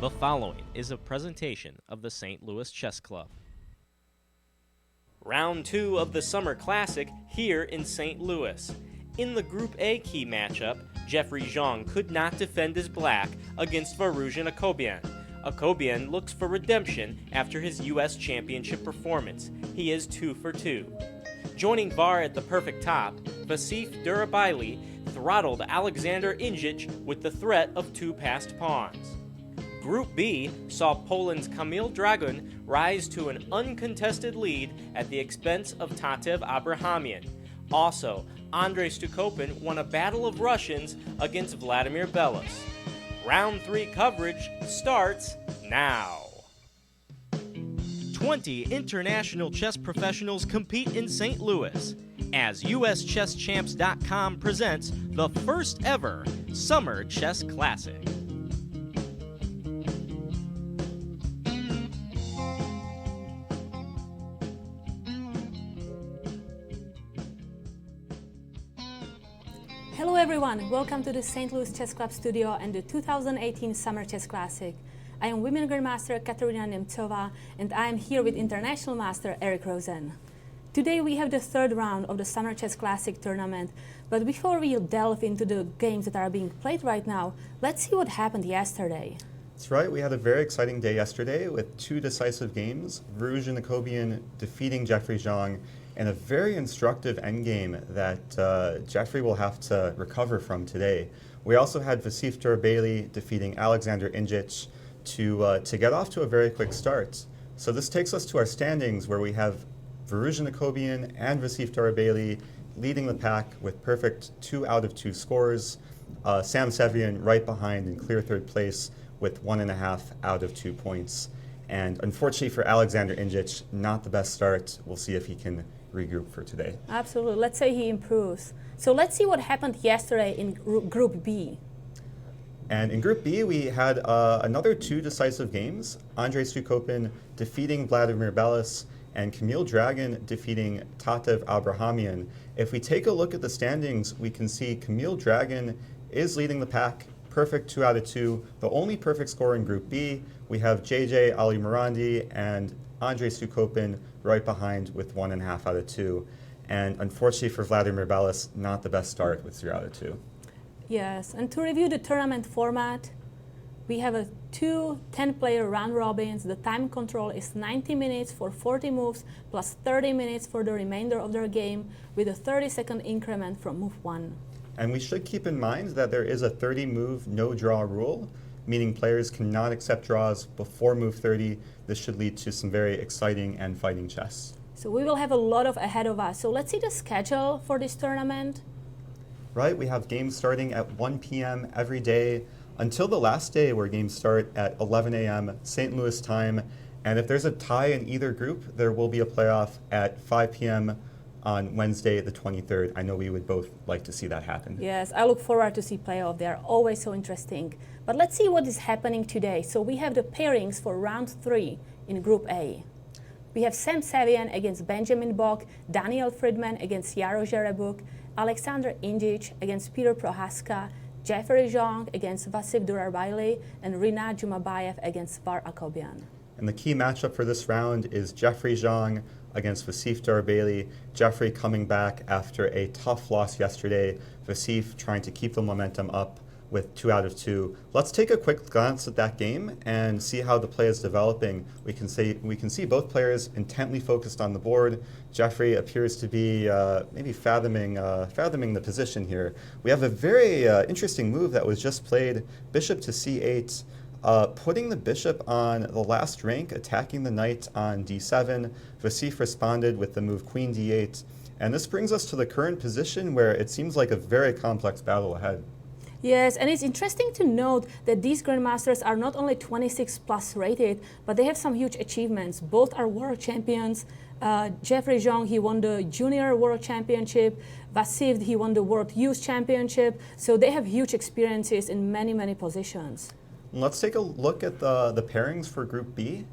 The following is a presentation of the St. Louis Chess Club. Round 2 of the Summer Classic here in St. Louis. In the Group A key matchup, Jeffrey Xiong could not defend his black against Varujan Akobian. Akobian looks for redemption after his U.S. Championship performance. He is 2 for 2. Joining VAR at the perfect top, Vasif Durarbayli throttled Alexander Indjic with the threat of 2 passed pawns. Group B saw Poland's Kamil Dragun rise to an uncontested lead at the expense of Tatev Abrahamyan. Also, Andrei Stukopin won a battle of Russians against Vladimir Belis. Round 3 coverage starts now. 20 international chess professionals compete in St. Louis as USChessChamps.com presents the first ever Summer Chess Classic. Hello everyone, welcome to the St. Louis Chess Club studio and the 2018 Summer Chess Classic. I am Women Grandmaster Katerina Nemcova and I am here with International Master Eric Rosen. Today we have the third round of the Summer Chess Classic tournament, but before we delve into the games that are being played right now, let's see what happened yesterday. That's right, we had a very exciting day yesterday with 2 decisive games, Varujan Akobian defeating Jeffrey Xiong, and a very instructive endgame that Jeffrey will have to recover from today. We also had Vasif Durarbayli defeating Alexander Indjic to get off to a very quick start. So this takes us to our standings where we have Varujan Akobian and Vasif Durarbayli leading the pack with perfect 2 out of 2 scores. Sam Sevian right behind in clear third place with 1.5 out of 2 points. And unfortunately for Alexander Indjic, not the best start. We'll see if he can regroup for today. Absolutely. Let's say he improves. So let's see what happened yesterday in Group B. And in Group B, we had another 2 decisive games. Andrei Stukopin defeating Vladimir Belis and Kamil Dragun defeating Tatev Abrahamyan. If we take a look at the standings, we can see Kamil Dragun is leading the pack, perfect 2 out of 2. The only perfect score in Group B, we have JJ Ali Morandi and Andrei Stukopin right behind with 1.5 out of 2. And unfortunately for Vladimir Belis, not the best start with 3 out of 2. Yes, and to review the tournament format, we have 2 10-player round robins. The time control is 90 minutes for 40 moves plus 30 minutes for the remainder of their game with a 30-second increment from move 1. And we should keep in mind that there is a 30-move no-draw rule, meaning players cannot accept draws before move 30. This should lead to some very exciting and fighting chess. So we will have a lot ahead of us. So let's see the schedule for this tournament. Right, we have games starting at 1 p.m. every day until the last day where games start at 11 a.m. St. Louis time. And if there's a tie in either group, there will be a playoff at 5 p.m. on Wednesday, the 23rd. I know we would both like to see that happen. Yes, I look forward to see playoff. They are always so interesting. But let's see what is happening today. So we have the pairings for round 3 in Group A. We have Sam Savian against Benjamin Bok, Daniel Friedman against Jaro Jerebuk, Alexander Indjic against Peter Prohaska, Jeffrey Xiong against Vasif Durarbayli, and Rinat Jumabayev against Var Akobian. And the key matchup for this round is Jeffrey Xiong against Vasif Durarbayli. Jeffrey coming back after a tough loss yesterday. Vasif trying to keep the momentum up with 2 out of 2. Let's take a quick glance at that game and see how the play is developing. We can see both players intently focused on the board. Jeffrey appears to be maybe fathoming the position here. We have a very interesting move that was just played, bishop to c8, putting the bishop on the last rank, attacking the knight on d7. Vasif responded with the move queen d8, and this brings us to the current position where it seems like a very complex battle ahead. Yes, and it's interesting to note that these grandmasters are not only 26 plus rated, but they have some huge achievements. Both are world champions. Jeffrey Xiong, he won the junior world championship. Vasif, he won the world youth championship. So they have huge experiences in many, many positions. Let's take a look at the pairings for Group B.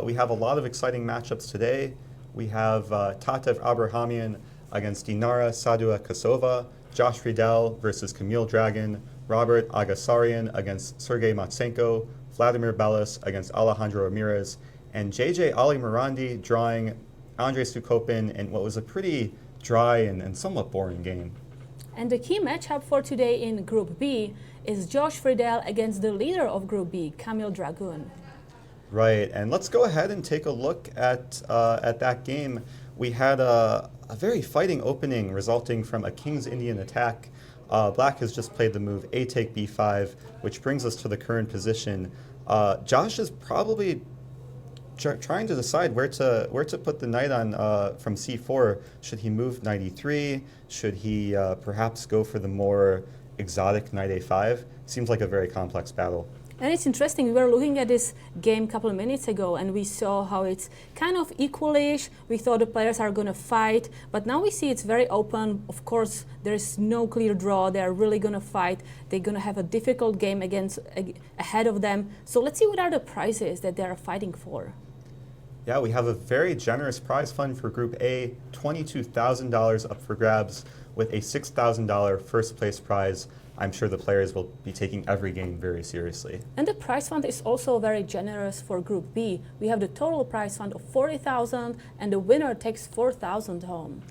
We have a lot of exciting matchups today. We have Tatev Abrahamyan against Dinara Saduakassova, Josh Riedel versus Camille Dragon, Robert Agasarian against Sergei Matsenko, Vladimir Belis against Alejandro Ramirez, and JJ Ali Morandi drawing Andrei Sukopin in what was a pretty dry and somewhat boring game. And the key matchup for today in Group B is Josh Riedel against the leader of Group B, Camille Dragun. Right, and let's go ahead and take a look at that game. We had a very fighting opening resulting from a King's Indian attack. Black has just played the move A take B5, which brings us to the current position. Josh is probably trying to decide where to put the knight on from C4. Should he move knight E3? Should he perhaps go for the more exotic knight A5? Seems like a very complex battle. And it's interesting, we were looking at this game a couple of minutes ago and we saw how it's kind of equalish. We thought the players are going to fight, but now we see it's very open. Of course, there's no clear draw. They're really going to fight. They're going to have a difficult game ahead of them. So let's see what are the prizes that they're fighting for. Yeah, we have a very generous prize fund for Group A, $22,000 up for grabs with a $6,000 first place prize. I'm sure the players will be taking every game very seriously. And the prize fund is also very generous for Group B. We have the total prize fund of $40,000 and the winner takes $4,000 home.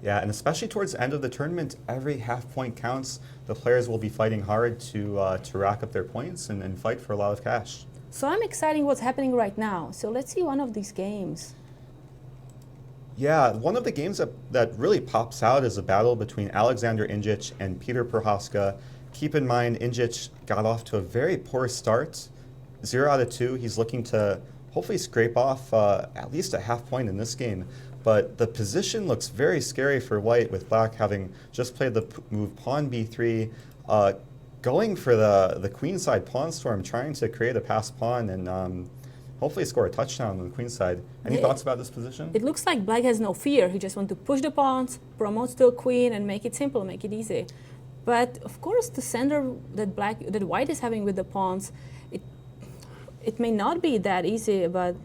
Yeah, and especially towards the end of the tournament, every half point counts. The players will be fighting hard to rack up their points and fight for a lot of cash. So I'm excited what's happening right now. So let's see one of these games. Yeah, one of the games that really pops out is a battle between Alexander Indjic and Peter Prohaska. Keep in mind, Indjic got off to a very poor start, 0 out of 2. He's looking to hopefully scrape off at least a half point in this game. But the position looks very scary for white, with black having just played the move pawn b3, going for the queenside pawn storm, trying to create a passed pawn and hopefully score a touchdown on the queen side. Any thoughts about this position? It looks like black has no fear. He just wants to push the pawns, promote to a queen, and make it simple, make it easy. But of course, the center that white is having with the pawns, it may not be that easy. But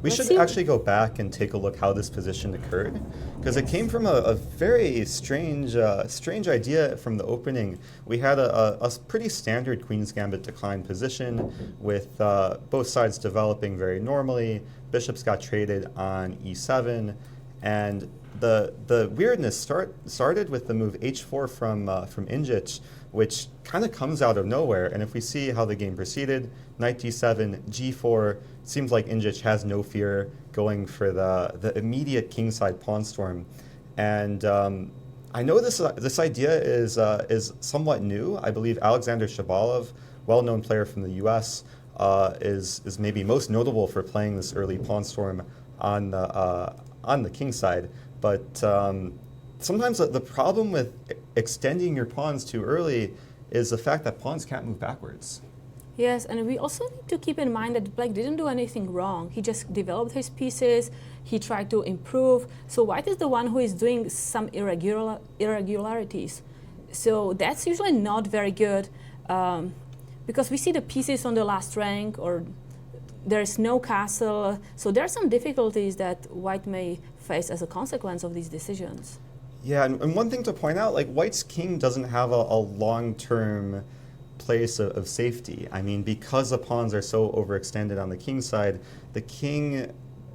we should actually go back and take a look how this position occurred, because it came from a very strange idea from the opening. We had a pretty standard Queen's Gambit decline position with both sides developing very normally. Bishops got traded on e7, and the weirdness started with the move h4 from Indjic, which kind of comes out of nowhere. And if we see how the game proceeded, knight d7, g4, seems like Indjic has no fear, going for the immediate kingside pawn storm. And I know this idea is somewhat new. I believe Alexander Shabalov, well-known player from the U.S., is maybe most notable for playing this early pawn storm on the king side. But sometimes the problem with extending your pawns too early is the fact that pawns can't move backwards. Yes, and we also need to keep in mind that black didn't do anything wrong. He just developed his pieces, he tried to improve. So white is the one who is doing some irregularities. So that's usually not very good. Because we see the pieces on the last rank, or there is no castle. So there are some difficulties that white may face as a consequence of these decisions. Yeah, and one thing to point out, like white's king doesn't have a long-term place of safety. I mean, because the pawns are so overextended on the king side, the king,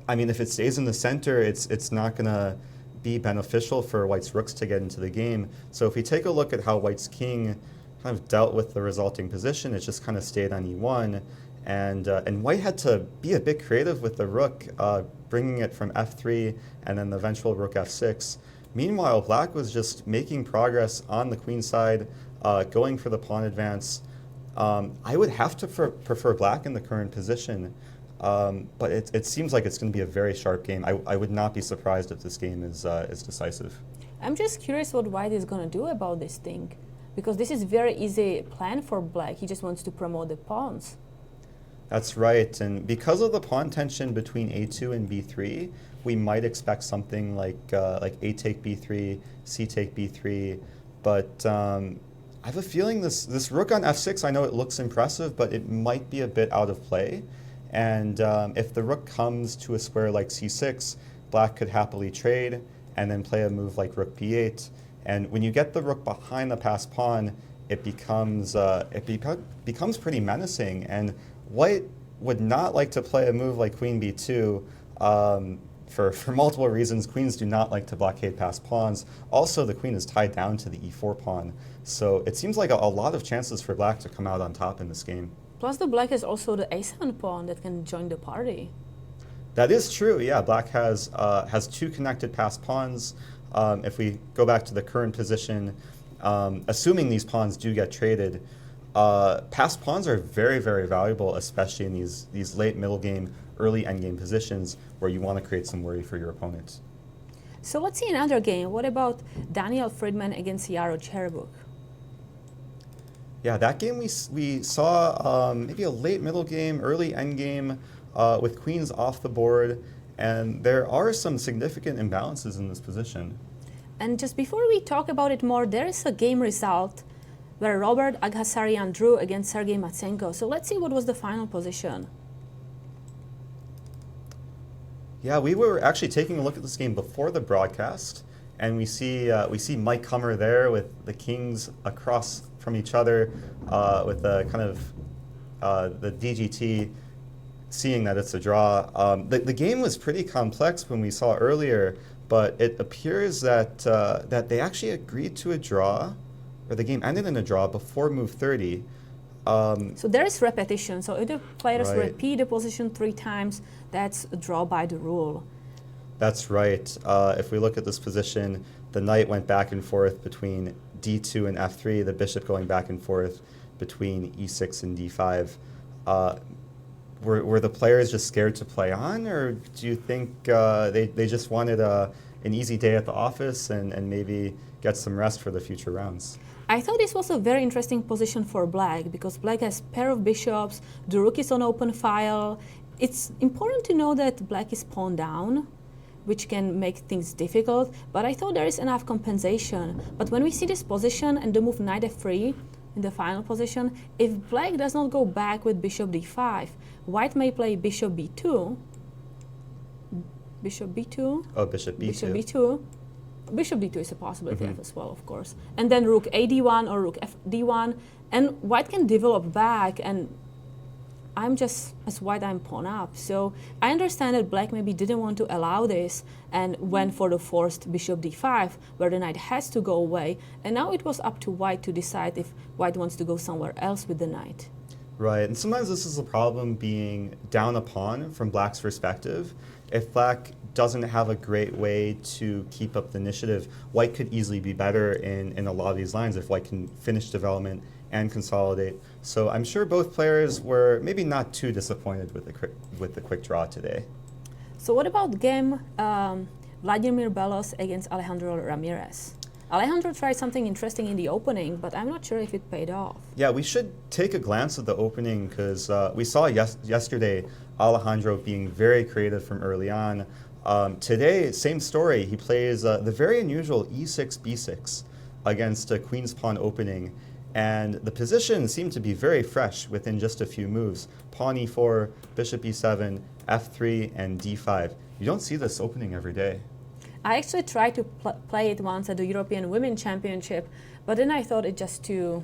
I mean, if it stays in the center, it's not going to be beneficial for white's rooks to get into the game. So if we take a look at how white's king kind of dealt with the resulting position, it just kind of stayed on e1, and white had to be a bit creative with the rook, bringing it from f3 and then the eventual rook f6. Meanwhile, black was just making progress on the queen side, going for the pawn advance. I would have to prefer black in the current position, but it seems like it's going to be a very sharp game. I would not be surprised if this game is decisive. I'm just curious what white is going to do about this thing, because this is very easy plan for black. He just wants to promote the pawns. That's right, and because of the pawn tension between a2 and b3, we might expect something like a take b3, c take b3, but I have a feeling this rook on f6, I know it looks impressive, but it might be a bit out of play. And if the rook comes to a square like c6, black could happily trade and then play a move like rook b8. And when you get the rook behind the passed pawn, it becomes pretty menacing. And white would not like to play a move like queen b2 for multiple reasons. Queens do not like to blockade passed pawns. Also, the queen is tied down to the e4 pawn. So it seems like a lot of chances for black to come out on top in this game. Plus, the black has also the a7 pawn that can join the party. That is true, yeah. Black has two connected passed pawns. If we go back to the current position, assuming these pawns do get traded, passed pawns are very, very valuable, especially in these late middle game, early endgame positions where you want to create some worry for your opponent. So let's see another game. What about Daniel Friedman against Jaro Cherbuk? Yeah, that game we saw maybe a late middle game, early end game with queens off the board, and there are some significant imbalances in this position. And just before we talk about it more, there is a game result where Robert Aghasaryan drew against Sergei Matsenko. So let's see what was the final position. Yeah, we were actually taking a look at this game before the broadcast, and we see Mike Hummer there with the kings across from each other, with the kind of the DGT seeing that it's a draw. The game was pretty complex when we saw earlier, but it appears that that they actually agreed to a draw, or the game ended in a draw before move 30. So there is repetition. So if the players Right. repeat the position 3 times, that's a draw by the rule. That's right. If we look at this position, the knight went back and forth between d2 and f3, the bishop going back and forth between e6 and d5. Were the players just scared to play on, or do you think they just wanted an easy day at the office and maybe get some rest for the future rounds? I thought this was a very interesting position for black, because black has pair of bishops, the rook is on open file. It's important to know that black is pawn down, which can make things difficult, but I thought there is enough compensation. But when we see this position and the move knight f3 in the final position, if black does not go back with bishop d5, white may play bishop b2, bishop b2, Oh, bishop b2. bishop b2. Bishop d2 is a possibility as well, of course. And then rook a d1 or rook f d1, and white can develop back, and I'm just, as white, I'm pawn up. So I understand that black maybe didn't want to allow this and went for the forced bishop d5, where the knight has to go away, and now it was up to white to decide if white wants to go somewhere else with the knight. Right, and sometimes this is a problem being down a pawn from black's perspective. If black doesn't have a great way to keep up the initiative, white could easily be better in a lot of these lines if white can finish development and consolidate. So I'm sure both players were maybe not too disappointed with the quick draw today. So what about game Vladimir Belos against Alejandro Ramirez? Alejandro tried something interesting in the opening, but I'm not sure if it paid off. Yeah, we should take a glance at the opening, because we saw yesterday Alejandro being very creative from early on. Today, same story. He plays the very unusual e6, b6 against a queen's pawn opening. And the position seemed to be very fresh within just a few moves. Pawn e4, bishop e7, f3, and d5. You don't see this opening every day. I actually tried to play it once at the European Women's Championship, but then I thought it just too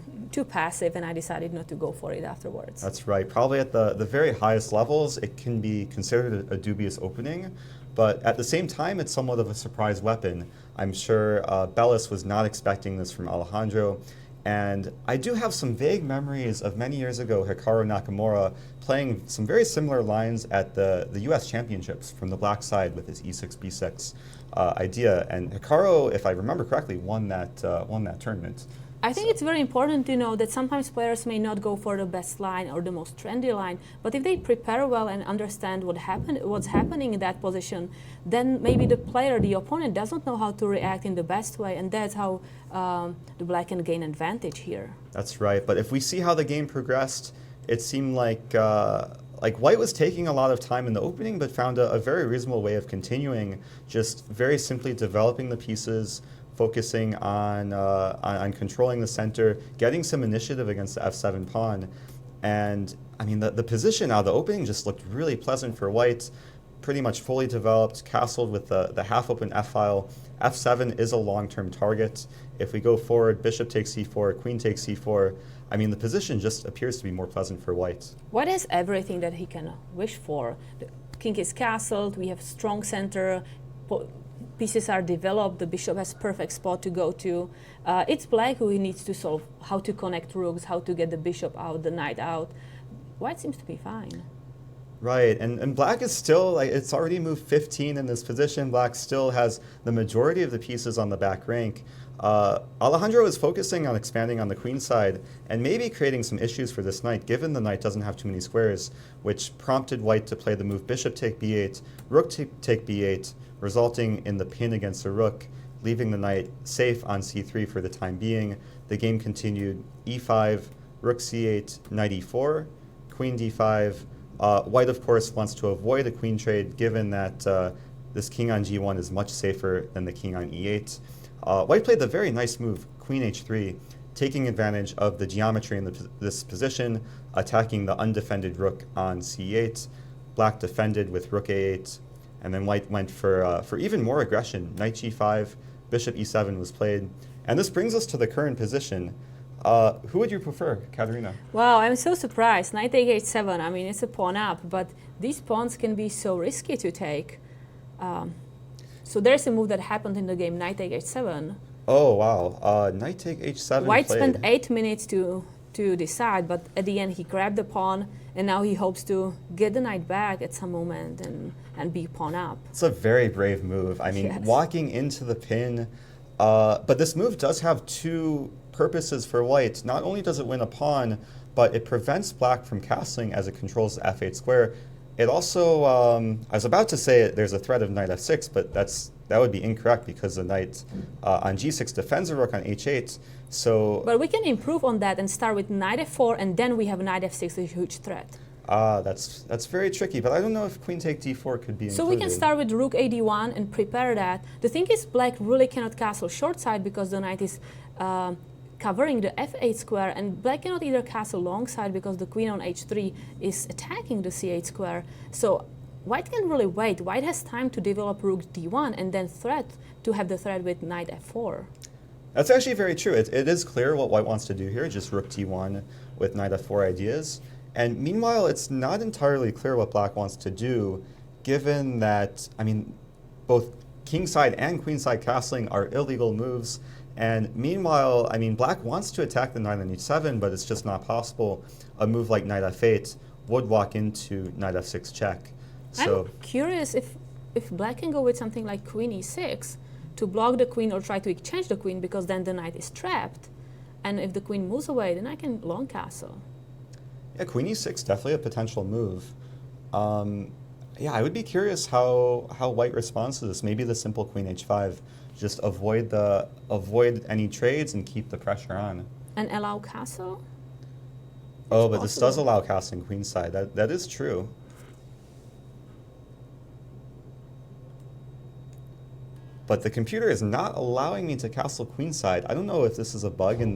passive, and I decided not to go for it afterwards. That's right. Probably at the very highest levels, it can be considered a dubious opening, but at the same time, it's somewhat of a surprise weapon. I'm sure Bellis was not expecting this from Alejandro, and I do have some vague memories of many years ago Hikaru Nakamura playing some very similar lines at the US Championships from the black side with his e6, b6 idea. And Hikaru, if I remember correctly, won that tournament. I think it's very important to know that sometimes players may not go for the best line or the most trendy line, but if they prepare well and understand what's happening in that position, then maybe the player, the opponent, doesn't know how to react in the best way, and that's how the black can gain advantage here. That's right, but if we see how the game progressed, it seemed like White was taking a lot of time in the opening, but found a very reasonable way of continuing, just very simply developing the pieces, focusing on controlling the center, getting some initiative against the f7 pawn. And I mean, the position out of the opening just looked really pleasant for White, pretty much fully developed, castled with the half-open f-file. f7 is a long-term target. If we go forward, bishop takes c4, queen takes c4, I mean, the position just appears to be more pleasant for White. White has everything that he can wish for. The king is castled, we have strong center, pieces are developed, the bishop has perfect spot to go to. It's black who needs to solve how to connect rooks, how to get the bishop out, the knight out. White seems to be fine. Right, and black is still, it's already moved 15 in this position. Black still has the majority of the pieces on the back rank. Alejandro is focusing on expanding on the queen side and maybe creating some issues for this knight, given the knight doesn't have too many squares, which prompted White to play the move bishop take b8, rook take b8, resulting in the pin against the rook, leaving the knight safe on c3 for the time being. The game continued e5, rook c8, knight e4, queen d5. White, of course, wants to avoid a queen trade, given that this king on g1 is much safer than the king on e8. White played the very nice move, queen h3, taking advantage of the geometry in this position, attacking the undefended rook on c8. Black defended with rook a8, and then White went for even more aggression. Knight g5, bishop e7 was played. And this brings us to the current position. Who would you prefer, Katerina? Wow, I'm so surprised. Knight take h7, I mean, it's a pawn up, but these pawns can be so risky to take. So there's a move that happened in the game, knight take h7. Oh, wow. Knight take h7 White played. spent 8 minutes to decide, but at the end he grabbed the pawn, and now he hopes to get the knight back at some moment and be pawn up. It's a very brave move. I mean, Yes. walking into the pin, but this move does have two purposes for White. Not only does it win a pawn, but it prevents Black from castling as it controls the f8 square. It also, I was about to say there's a threat of knight f6, but that would be incorrect because the knight on g6 defends the rook on h8. So, But we can improve on that and start with knight f4, and then we have knight f6, a huge threat. that's very tricky, but I don't know if queen take d4 could be included. So we can start with rook ad1 and prepare that. The thing is, black really cannot castle short side because the knight is covering the f8 square, and black cannot either castle long side because the queen on h3 is attacking the c8 square. So White can really wait. White has time to develop rook d1 and then have the threat with knight f4. That's actually very true. It is clear what White wants to do here, just rook d1 with knight f4 ideas. And meanwhile, it's not entirely clear what Black wants to do, given that, I mean, both kingside and queenside castling are illegal moves. And meanwhile, I mean, Black wants to attack the knight on h7, but it's just not possible. A move like knight f8 would walk into knight f6 check. So I'm curious if black can go with something like queen e6 to block the queen or try to exchange the queen, because then the knight is trapped. And if the queen moves away, then I can long castle. yeah, queen e6 definitely a potential move. Yeah, I would be curious how White responds to this. Maybe the simple queen h5, just avoid any trades and keep the pressure on. And allow castle? Oh, but this does possible. allow castling queenside. That is true. But the computer is not allowing me to castle queenside. I don't know if this is a bug in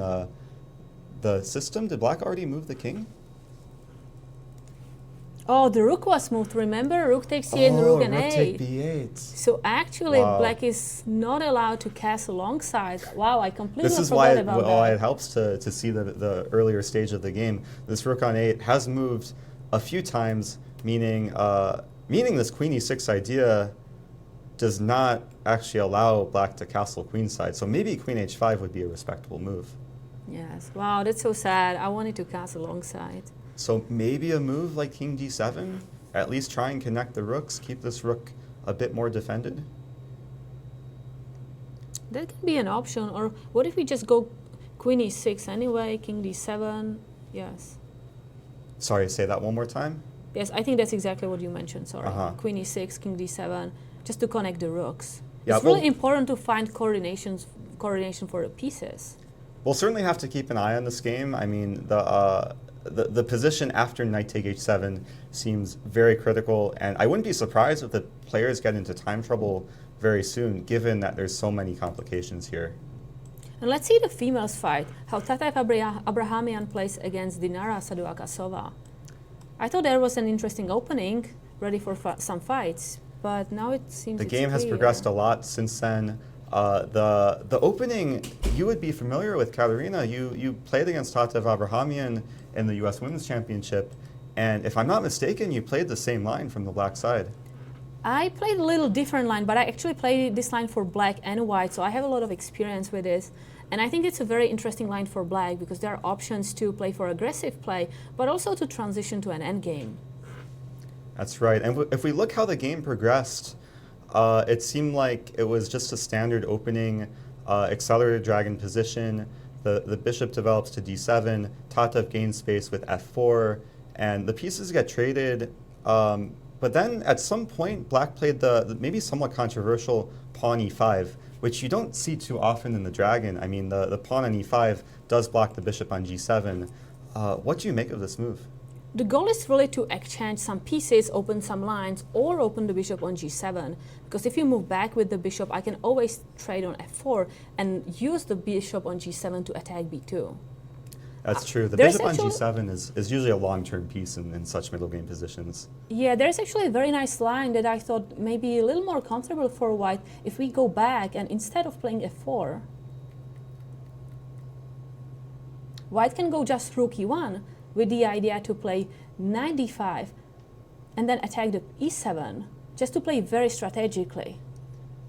the system. Did black already move the king? Oh, the rook was moved, remember? Rook takes c8 and rook and rook take a8. b8. So actually, Wow. black is not allowed to castle alongside. Wow, I completely This is forgot why about why that. it helps to see the earlier stage of the game. This rook on 8 has moved a few times, meaning this queen e6 idea does not actually allow black to castle queenside. So maybe queen h5 would be a respectable move. Yes, wow, that's so sad. I wanted to castle alongside. So maybe a move like king d7, at least try and connect the rooks, keep this rook a bit more defended. That can be an option. Or what if we just go queen e6 anyway, king d7? Yes. Sorry, say that one more time. Yes, I think that's exactly what you mentioned, sorry. Uh-huh. Queen e6, king d7, just to connect the rooks. Yeah, it's well- really important to find coordination for the pieces. We'll certainly have to keep an eye on this game. I mean, the position after knight take h7 seems very critical, and I wouldn't be surprised if the players get into time trouble very soon, given that there's so many complications here. And let's see the females fight, how Tatev Abrahamyan plays against Dinara Saduakassova. I thought there was an interesting opening, ready for some fights, but now it seems The it's game has clear. progressed a lot since then. The opening, you would be familiar with, Katerina. You played against Tatev Abrahamyan in the U.S. Women's Championship, and if I'm not mistaken, you played the same line from the black side. I played a little different line, but I actually played this line for black and white, so I have a lot of experience with this. And I think it's a very interesting line for black because there are options to play for aggressive play, but also to transition to an endgame. That's right. And if we look how the game progressed, it seemed like it was just a standard opening, accelerated dragon position. The bishop develops to d7, Tatev gains space with f4, and the pieces get traded. But then at some point, black played the maybe somewhat controversial pawn e5, which you don't see too often in the dragon. I mean, the pawn on e5 does block the bishop on g7. What do you make of this move? The goal is really to exchange some pieces, open some lines, or open the bishop on g7. Because if you move back with the bishop, I can always trade on f4 and use the bishop on g7 to attack b2. That's true. The there's bishop on actually- g7 is usually a long-term piece in such middle game positions. Yeah, there's actually a very nice line that I thought may be a little more comfortable for white if we go back and instead of playing f4, white can go just rook e1 with the idea to play knight d5 and then attack the e7, just to play very strategically.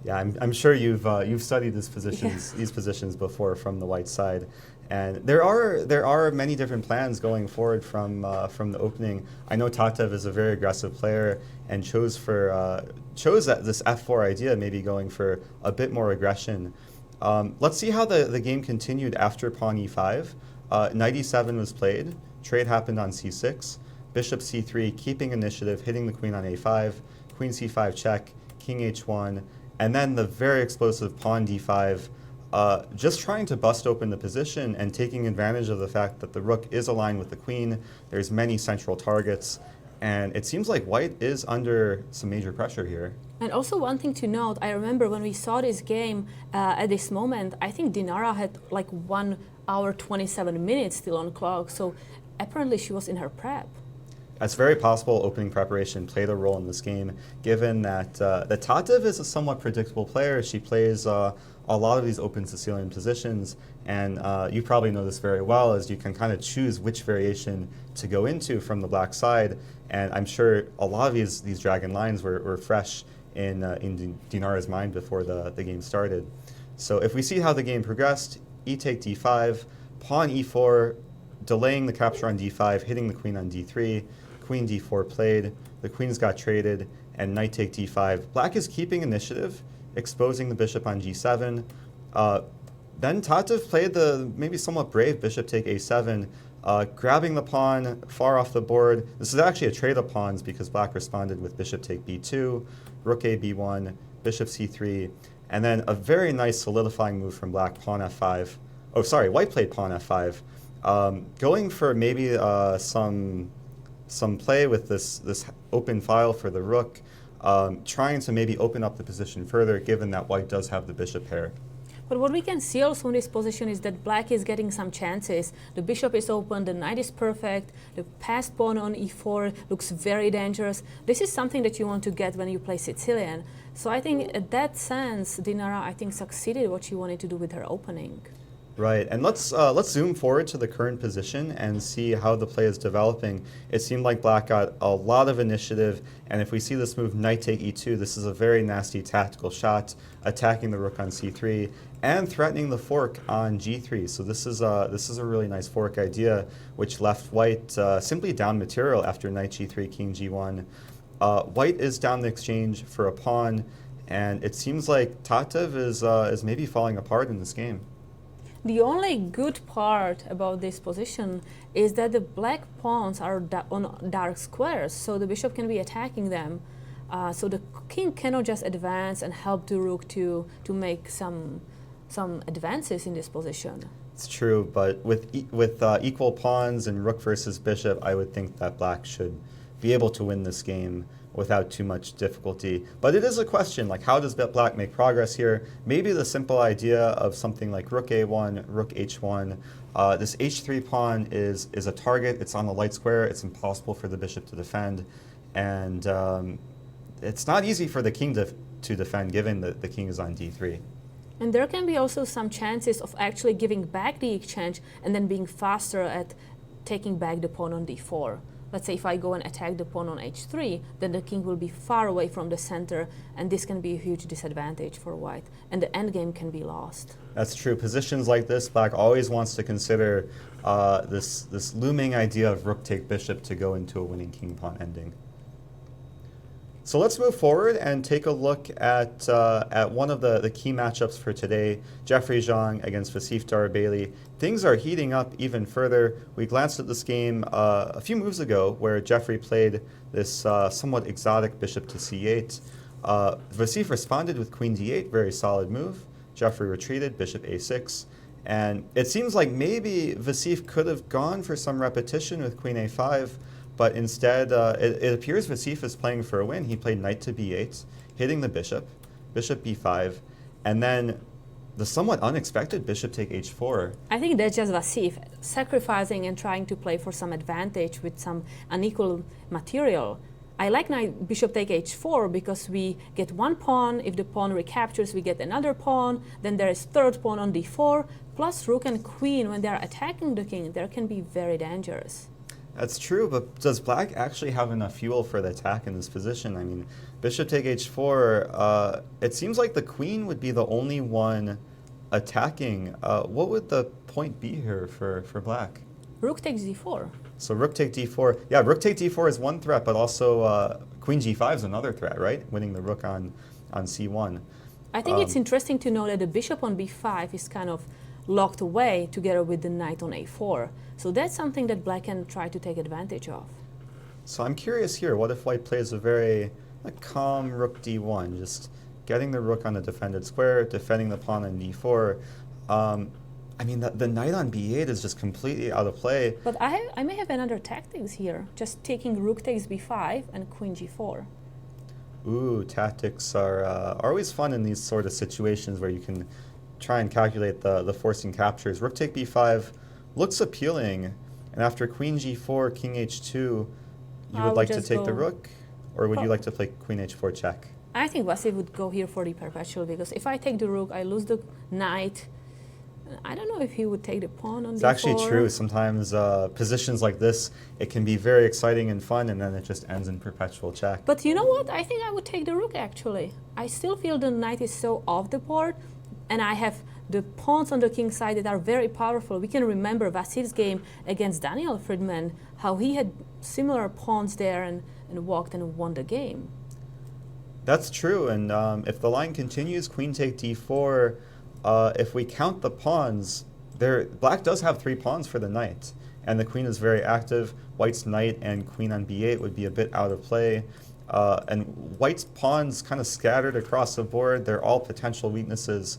Yeah, I'm sure you've studied these positions before from the white side, and there are many different plans going forward from the opening. I know Tatev is a very aggressive player and chose that this f4 idea, maybe going for a bit more aggression. Let's see how the game continued after pawn e5. Knight e7 was played. Trade happened on c6. Bishop c3, keeping initiative, hitting the queen on a5. Queen c5 check. King h1. And then the very explosive pawn d5, just trying to bust open the position and taking advantage of the fact that the rook is aligned with the queen. There's many central targets, and it seems like white is under some major pressure here. And also one thing to note, I remember when we saw this game at this moment, I think Dinara had like 1 hour 27 minutes still on clock, so apparently she was in her prep. It's very possible opening preparation played a role in this game, given that Tatev is a somewhat predictable player. She plays a lot of these open Sicilian positions, and you probably know this very well, as you can kind of choose which variation to go into from the black side. And I'm sure a lot of these dragon lines were fresh in Dinara's mind before the game started. So if we see how the game progressed, e take d5, pawn e4, delaying the capture on d5, hitting the queen on d3, queen d4 played, the queens got traded, and knight take d5. Black is keeping initiative, exposing the bishop on g7. Then Tatev played the maybe somewhat brave bishop take a7, grabbing the pawn far off the board. This is actually a trade of pawns because black responded with bishop take b2, rook a b1, bishop c3, and then a very nice solidifying move from black, pawn f5. Oh, sorry, white played pawn f5. Going for maybe some play with this open file for the rook, trying to maybe open up the position further, given that white does have the bishop pair. But what we can see also in this position is that black is getting some chances. The bishop is open, the knight is perfect, the passed pawn on e4 looks very dangerous. This is something that you want to get when you play Sicilian. So I think in that sense, Dinara, I think, succeeded what she wanted to do with her opening. Right, and let's zoom forward to the current position and see how the play is developing. It seemed like black got a lot of initiative, and if we see this move knight take e2, this is a very nasty tactical shot, attacking the rook on c3 and threatening the fork on g3. So this is a really nice fork idea, which left white simply down material after knight g3, king g1. White is down the exchange for a pawn, and it seems like Tatev is maybe falling apart in this game. The only good part about this position is that the black pawns are on dark squares, so the bishop can be attacking them. So the king cannot just advance and help the rook to make some advances in this position. It's true, but with equal pawns and rook versus bishop, I would think that black should be able to win this game without too much difficulty. But it is a question, like how does black make progress here? Maybe the simple idea of something like rook a1, rook h1. This h3 pawn is a target. It's on the light square. It's impossible for the bishop to defend. And it's not easy for the king to defend, given that the king is on d3. And there can be also some chances of actually giving back the exchange and then being faster at taking back the pawn on d4. Let's say if I go and attack the pawn on h3, then the king will be far away from the center, and this can be a huge disadvantage for white, and the endgame can be lost. That's true. Positions like this, black always wants to consider this looming idea of rook take bishop to go into a winning king pawn ending. So let's move forward and take a look at one of the key matchups for today, Jeffrey Xiong against Vasif Durarbayli. Things are heating up even further. We glanced at this game a few moves ago where Jeffrey played this somewhat exotic bishop to c8. Vasif responded with queen d8, very solid move. Jeffrey retreated, bishop a6. And it seems like maybe Vasif could have gone for some repetition with queen a5, but instead, it appears Vasif is playing for a win. He played knight to b8, hitting the bishop, bishop b5, and then the somewhat unexpected bishop take h4. I think that's just Vasif sacrificing and trying to play for some advantage with some unequal material. I like knight bishop take h4 because we get one pawn. If the pawn recaptures, we get another pawn. Then there is third pawn on d4, plus rook and queen. When they are attacking the king, they can be very dangerous. That's true, but does black actually have enough fuel for the attack in this position? I mean, bishop take h4, it seems like the queen would be the only one attacking. What would the point be here for black? Rook takes d4. So rook take d4. Yeah, rook take d4 is one threat, but also queen g5 is another threat, right? Winning the rook on c1. I think it's interesting to know that the bishop on b5 is kind of locked away together with the knight on a4. So that's something that black can try to take advantage of. So I'm curious here, what if white plays a very calm rook d1, just getting the rook on the defended square, defending the pawn on d4. I mean, the knight on b8 is just completely out of play. But I may have another tactics here, just taking rook takes b5 and queen g4. Ooh, tactics are always fun in these sort of situations where you can try and calculate the forcing captures. Rook take b5 looks appealing, and after queen g4, king h2, you would like to take the rook, or would you like to play queen h4 check? I think Vasif would go here for the perpetual, because if I take the rook, I lose the knight. I don't know if he would take the pawn on It's d4. actually true. Sometimes positions like this, it can be very exciting and fun, and then it just ends in perpetual check. But you know what? I think I would take the rook, actually. I still feel the knight is so off the board, and I have the pawns on the king's side that are very powerful. We can remember Vasif's game against Daniel Friedman, how he had similar pawns there and walked and won the game. That's true, and if the line continues, queen take d4, if we count the pawns, black does have 3 pawns for the knight, and the queen is very active. White's knight and queen on b8 would be a bit out of play, and white's pawns kind of scattered across the board. They're all potential weaknesses.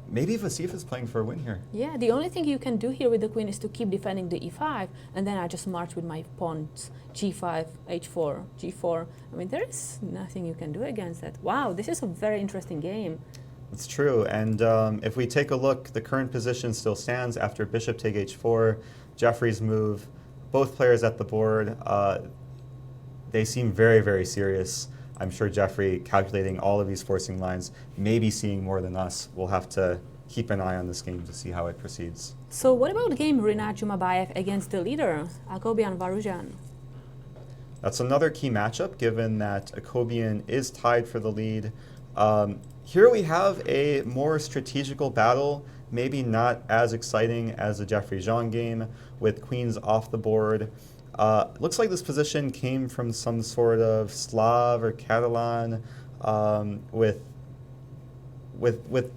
Maybe Vasif is playing for a win here. Yeah, the only thing you can do here with the queen is to keep defending the e5, and then I just march with my pawns g5, h4, g4. I mean, there is nothing you can do against that. Wow, this is a very interesting game. It's true, and if we take a look, the current position still stands after bishop take h4, Jeffrey's move. Both players at the board, they seem very, very serious. I'm sure Jeffrey, calculating all of these forcing lines, maybe seeing more than us. We'll have to keep an eye on this game to see how it proceeds. So what about game Rinat Jumabayev against the leader, Akobian Varujan? That's another key matchup, given that Akobian is tied for the lead. Here we have a more strategical battle, maybe not as exciting as the Jeffrey Xiong game, with queens off the board. Looks like this position came from some sort of Slav or Catalan, with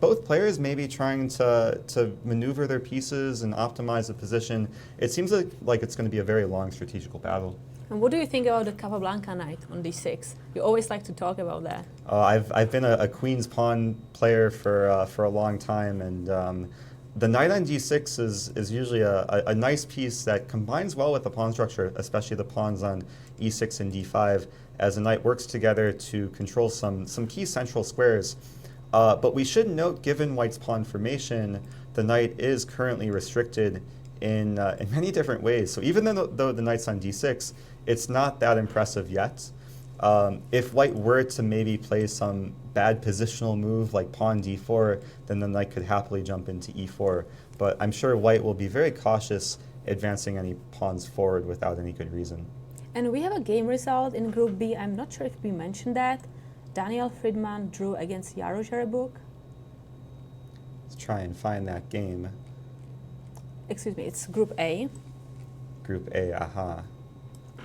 both players maybe trying to maneuver their pieces and optimize the position. It seems like it's going to be a very long strategical battle. And what do you think about the Capablanca knight on d6? You always like to talk about that. I've been a queen's pawn player for a long time, and the knight on d6 is usually a nice piece that combines well with the pawn structure, especially the pawns on e6 and d5, as the knight works together to control some key central squares. But we should note, given white's pawn formation, the knight is currently restricted in many different ways. So even though the knight's on d6, it's not that impressive yet. If white were to maybe play some bad positional move like pawn d4, then the knight could happily jump into e4. But I'm sure white will be very cautious advancing any pawns forward without any good reason. And we have a game result in Group B. I'm not sure if we mentioned that. Daniel Friedman drew against Jaro Jerebuk. Let's try and find that game. Excuse me, it's Group A. Group A, aha.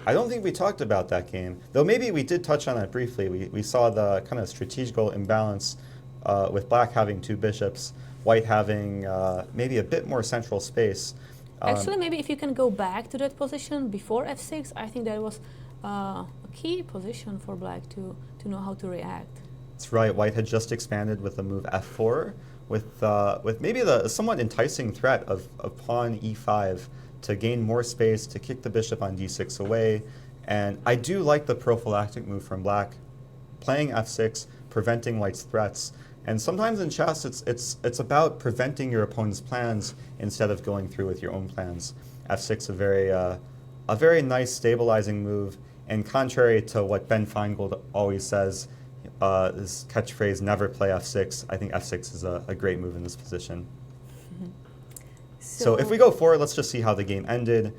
I don't think we talked about that game, though maybe we did touch on it briefly. We saw the kind of strategical imbalance with black having two bishops, white having maybe a bit more central space. Actually, maybe if you can go back to that position before f6, I think that was a key position for black to know how to react. That's right. White had just expanded with the move f4, with maybe the somewhat enticing threat of pawn e5 to gain more space, to kick the bishop on d6 away. And I do like the prophylactic move from black, playing f6, preventing white's threats. And sometimes in chess, it's about preventing your opponent's plans instead of going through with your own plans. f6 a very nice stabilizing move. And contrary to what Ben Feingold always says, his catchphrase, never play f6, I think f6 is a great move in this position. So if we go forward, let's just see how the game ended.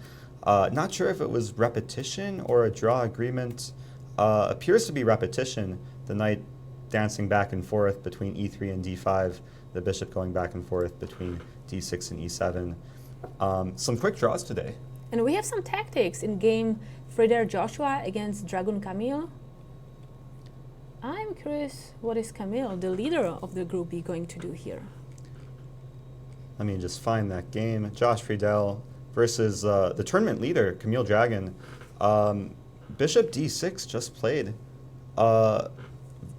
Not sure if it was repetition or a draw agreement. Appears to be repetition. The knight dancing back and forth between e3 and d5, the bishop going back and forth between d6 and e7. Some quick draws today. And we have some tactics in game Frieder Joshua against Dragun Camille. I'm curious, what is Camille, the leader of the Group B, going to do here? Let me just find that game. Josh Friedel versus the tournament leader, Camille Dragon. Bishop d6 just played.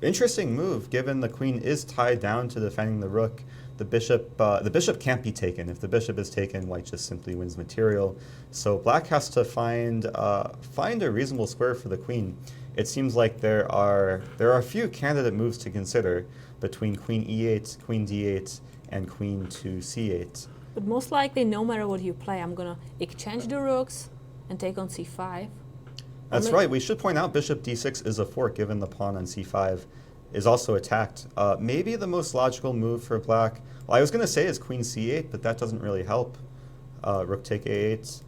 Interesting move, given the queen is tied down to defending the rook. The bishop can't be taken. If the bishop is taken, white just simply wins material. So black has to find a reasonable square for the queen. It seems like there are a few candidate moves to consider between queen e8, queen d8, and queen to c8. But most likely, no matter what you play, I'm going to exchange the rooks and take on c5. That's right. We should point out bishop d6 is a fork, given the pawn on c5 is also attacked. Maybe the most logical move for black, well, I was going to say is queen c8, but that doesn't really help. Rook take a8,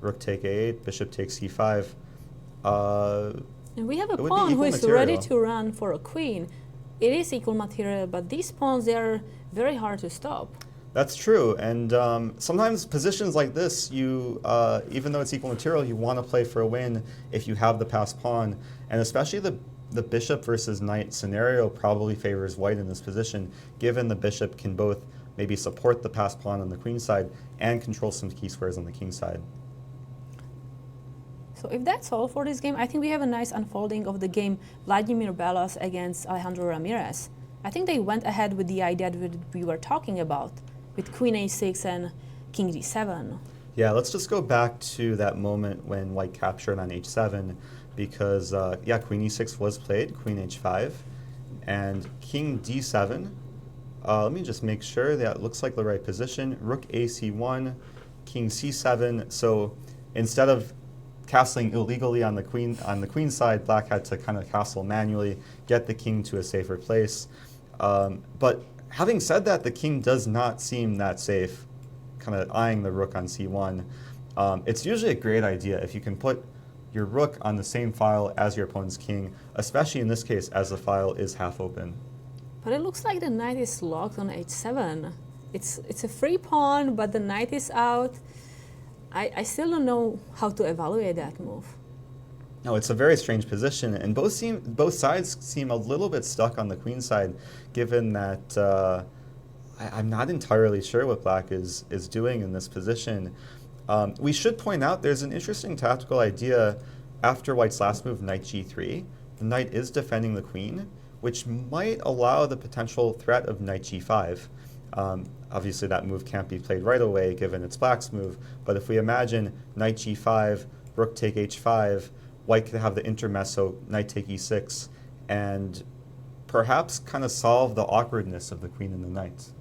rook take a8, bishop takes c5. And we have a pawn who is ready to run for a queen. It is equal material, but these pawns, they are very hard to stop. That's true, and sometimes positions like this, you even though it's equal material, you want to play for a win if you have the passed pawn, and especially the bishop versus knight scenario probably favors white in this position, given the bishop can both maybe support the passed pawn on the queen side and control some key squares on the king side. So if that's all for this game, I think we have a nice unfolding of the game Vladimir Belos against Alejandro Ramirez. I think they went ahead with the idea that we were talking about, with queen a6 and king d7. Yeah, let's just go back to that moment when white captured on h7, because queen e6 was played, queen h5, and king d7 Let me just make sure that looks like the right position. Rook AC1, king C7. So instead of castling illegally on the queen side, black had to kind of castle manually, get the king to a safer place. But having said that, the king does not seem that safe, kind of eyeing the rook on C1. It's usually a great idea if you can put your rook on the same file as your opponent's king, especially in this case as the file is half open. But it looks like the knight is locked on h7. It's a free pawn, but the knight is out. I still don't know how to evaluate that move. No, it's a very strange position, and both sides seem a little bit stuck on the queen side, given that I'm not entirely sure what black is doing in this position. We should point out there's an interesting tactical idea after white's last move, knight g3. The knight is defending the queen, which might allow the potential threat of knight g5. Obviously, that move can't be played right away, given it's black's move, but if we imagine knight g5, rook take h5, white could have the intermezzo, knight take e6, and perhaps kind of solve the awkwardness of the queen and the knight.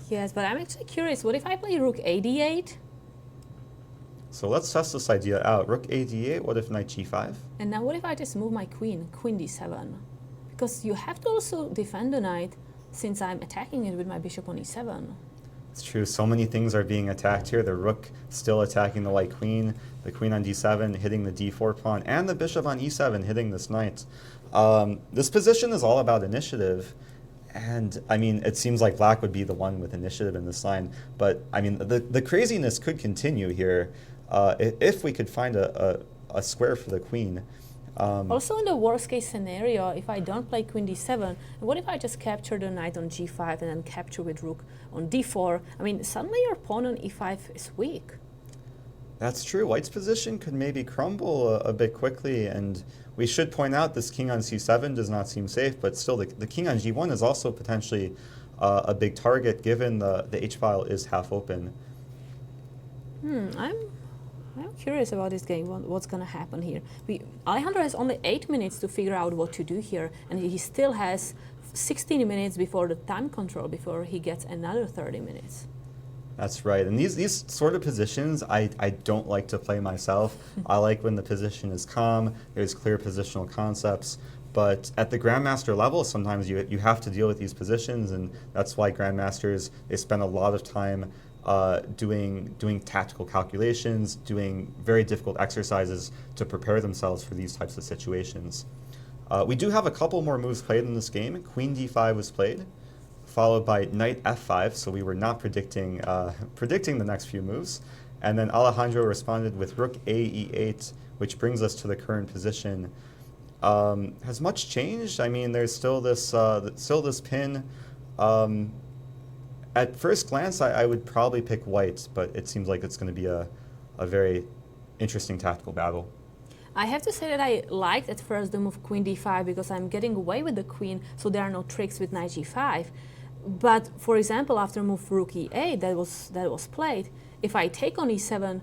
Yes, but I'm actually curious, what if I play rook a d8? So let's test this idea out. Rook a d8, what if knight g5? And now what if I just move my queen d7? Because you have to also defend the knight, since I'm attacking it with my bishop on e7. It's true, so many things are being attacked here. The rook still attacking the white queen, the queen on d7 hitting the d4 pawn, and the bishop on e7 hitting this knight. This position is all about initiative, and I mean, it seems like black would be the one with initiative in this line, but I mean, the craziness could continue here if we could find a square for the queen. Also, in the worst case scenario, if I don't play queen d7, what if I just capture the knight on g5 and then capture with rook on d4? I mean, suddenly your pawn on e5 is weak. That's true. White's position could maybe crumble a bit quickly, and we should point out this king on c7 does not seem safe, but still the king on g1 is also potentially a big target, given the h-file is half open. I'm curious about this game, what's going to happen here. Alejandro has only 8 minutes to figure out what to do here, and he still has 16 minutes before the time control, before he gets another 30 minutes. That's right, and these sort of positions I don't like to play myself. I like when the position is calm, there's clear positional concepts, but at the grandmaster level, sometimes you have to deal with these positions, and that's why grandmasters, they spend a lot of time doing tactical calculations, doing very difficult exercises to prepare themselves for these types of situations. We do have a couple more moves played in this game. Queen d5 was played, followed by knight f5, so we were not predicting the next few moves. And then Alejandro responded with rook a e8, which brings us to the current position. Has much changed? I mean, there's still this pin. At first glance, I would probably pick white, but it seems like it's going to be a very interesting tactical battle. I have to say that I liked at first the move queen d5 because I'm getting away with the queen, so there are no tricks with knight g5. But for example, after move rook e8 that was played, if I take on e7,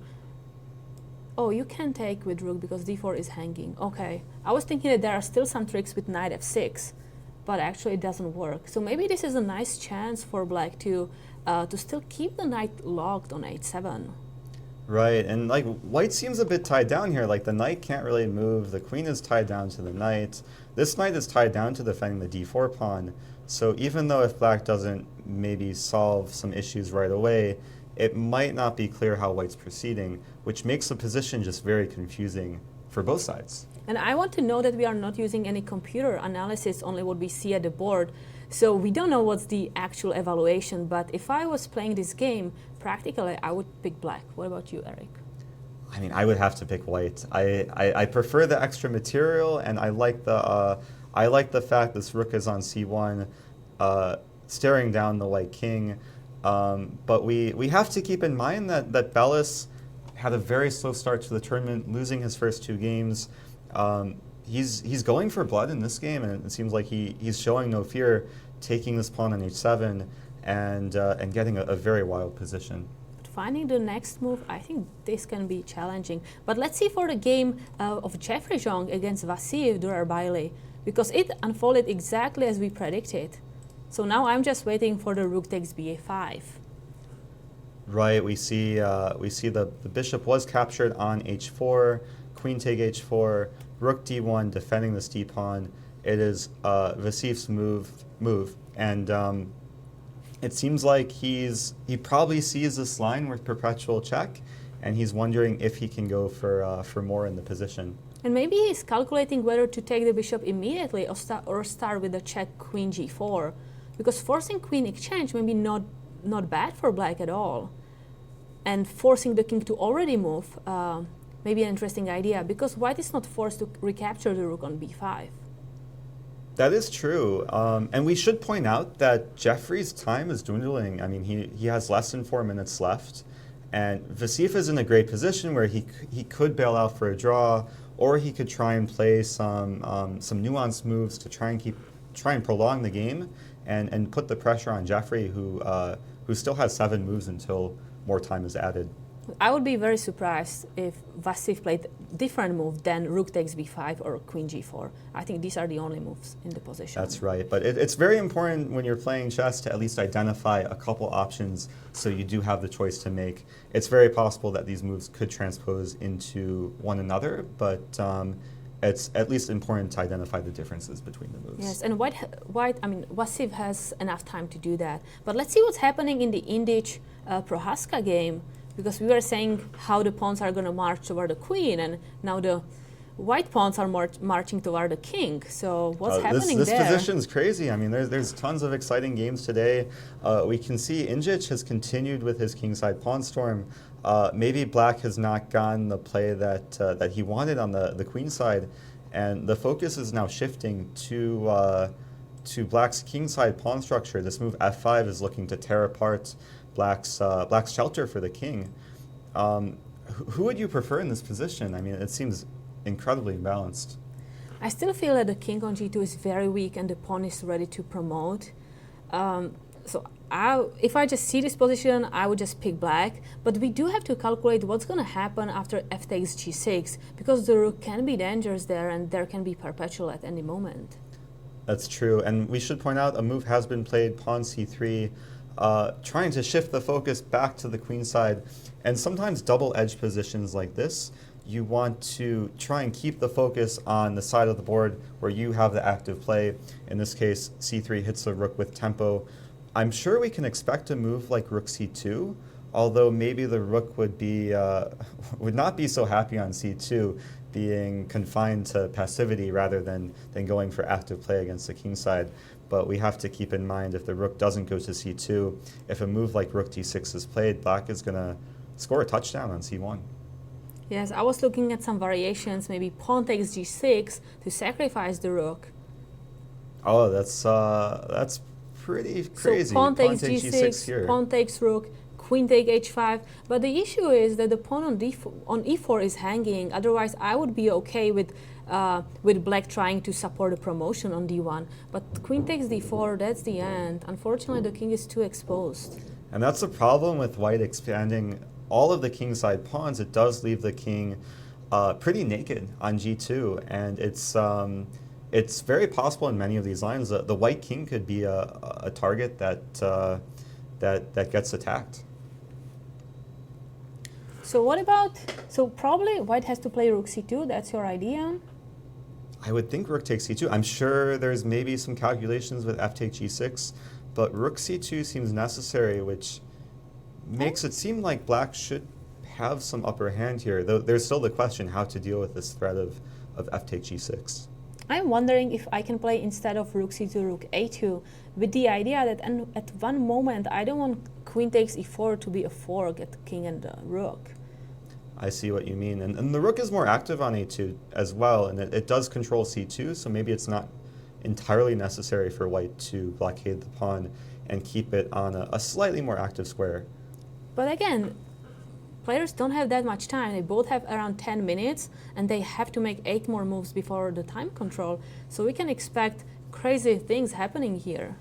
oh, you can take with rook because d4 is hanging. Okay, I was thinking that there are still some tricks with knight f6. But actually it doesn't work. So maybe this is a nice chance for black to still keep the knight locked on h7. Right, and like white seems a bit tied down here. Like the knight can't really move. The queen is tied down to the knight. This knight is tied down to defending the d4 pawn. So even though if black doesn't maybe solve some issues right away, it might not be clear how white's proceeding, which makes the position just very confusing for both sides. And I want to know that we are not using any computer analysis, only what we see at the board. So we don't know what's the actual evaluation, but if I was playing this game, practically I would pick black. What about you, Eric? I mean, I would have to pick white. I prefer the extra material, and I like the fact this rook is on c1, staring down the white king. But we have to keep in mind that Bellis had a very slow start to the tournament, losing his first 2 games. He's going for blood in this game, and it seems like he's showing no fear, taking this pawn on h7 and getting a very wild position. But finding the next move, I think this can be challenging. But let's see for the game of Jeffrey Xiong against Vasilij Durarbayli, because it unfolded exactly as we predicted. So now I'm just waiting for the rook takes ba5. Right, we see the bishop was captured on h4, queen take h4, rook d1 defending this d pawn. It is Vasif's move, and it seems like he probably sees this line with perpetual check, and he's wondering if he can go for more in the position. And maybe he's calculating whether to take the bishop immediately or start with the check queen g4, because forcing queen exchange may be not bad for black at all. And forcing the king to already move may be an interesting idea, because white is not forced to recapture the rook on b5. That is true, and we should point out that Jeffrey's time is dwindling. I mean, he has less than 4 minutes left, and Vasif is in a great position where he could bail out for a draw, or he could try and play some nuanced moves to try and prolong the game, and put the pressure on Jeffrey, who still has 7 moves until more time is added. I would be very surprised if Vasif played different move than rook takes b5 or queen g4. I think these are the only moves in the position. That's right, but it's very important when you're playing chess to at least identify a couple options so you do have the choice to make. It's very possible that these moves could transpose into one another, but it's at least important to identify the differences between the moves. Yes, and Vasif has enough time to do that. But let's see what's happening in the Indjic Prohaska game, because we were saying how the pawns are going to march toward the queen, and now the white pawns are marching toward the king. So what's happening this there? This position's crazy. I mean, there's tons of exciting games today. We can see Indjic has continued with his kingside pawn storm. Maybe black has not gotten the play that he wanted on the queen side, and the focus is now shifting to black's kingside pawn structure. This move f5 is looking to tear apart black's shelter for the king. Who would you prefer in this position? I mean, it seems incredibly imbalanced. I still feel that the king on g2 is very weak and the pawn is ready to promote. If I just see this position, I would just pick black. But we do have to calculate what's going to happen after f takes g6, because the rook can be dangerous there and there can be perpetual at any moment. That's true, and we should point out a move has been played, pawn c3, trying to shift the focus back to the queen side. And sometimes double-edged positions like this, you want to try and keep the focus on the side of the board where you have the active play. In this case, c3 hits the rook with tempo. I'm sure we can expect a move like rook c2, although maybe the rook would not be so happy on c2, being confined to passivity rather than going for active play against the king side. But we have to keep in mind, if the rook doesn't go to c2, if a move like rook d6 is played, black is going to score a touchdown on c1. Yes, I was looking at some variations, maybe pawn takes g6 to sacrifice the rook. Oh, that's pretty crazy. So pawn takes g6 here. Pawn takes rook, queen take h5. But the issue is that the pawn on e4 is hanging. Otherwise, I would be okay with black trying to support a promotion on d1. But queen takes d4, that's the end. Unfortunately, the king is too exposed. And that's the problem with white expanding all of the kingside pawns. It does leave the king pretty naked on g2, and it's very possible in many of these lines that the white king could be a target that gets attacked. So probably white has to play rook c2, that's your idea? I would think rook takes c2. I'm sure there's maybe some calculations with f take g6, but rook c2 seems necessary, which makes it seem like black should have some upper hand here, though there's still the question how to deal with this threat of f take g6. I'm wondering if I can play instead of rook c2, rook a2, with the idea that at one moment I don't want queen takes e4 to be a fork at the king and the rook. I see what you mean. And the rook is more active on a2 as well, and it does control c2, so maybe it's not entirely necessary for white to blockade the pawn and keep it on a slightly more active square. But again, players don't have that much time. They both have around 10 minutes, and they have to make 8 more moves before the time control. So we can expect crazy things happening here.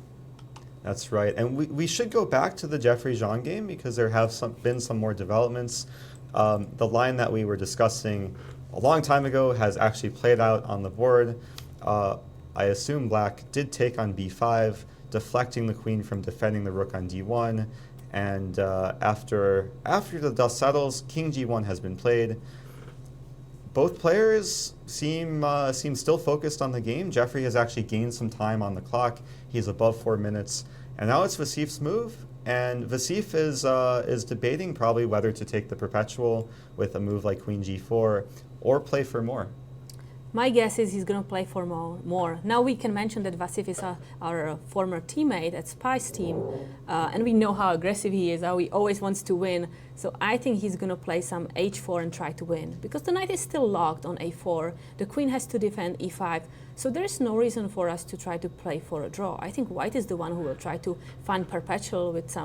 That's right. And we should go back to the Jeffrey Xiong game, because there have been some more developments. The line that we were discussing a long time ago has actually played out on the board. I assume black did take on b5 deflecting the queen from defending the rook on d1. And after the dust settles, king g1 has been played. Both players seem still focused on the game. Jeffrey has actually gained some time on the clock. He's above 4 minutes. And now it's Vasif's move. And Vasif is debating probably whether to take the perpetual with a move like queen g4 or play for more. My guess is he's going to play for more. Now we can mention that Vasif is our former teammate at Spy's team, and we know how aggressive he is, how he always wants to win. So I think he's going to play some h4 and try to win, because the knight is still locked on a4. The queen has to defend e5, so there's no reason for us to try to play for a draw. I think white is the one who will try to find perpetual with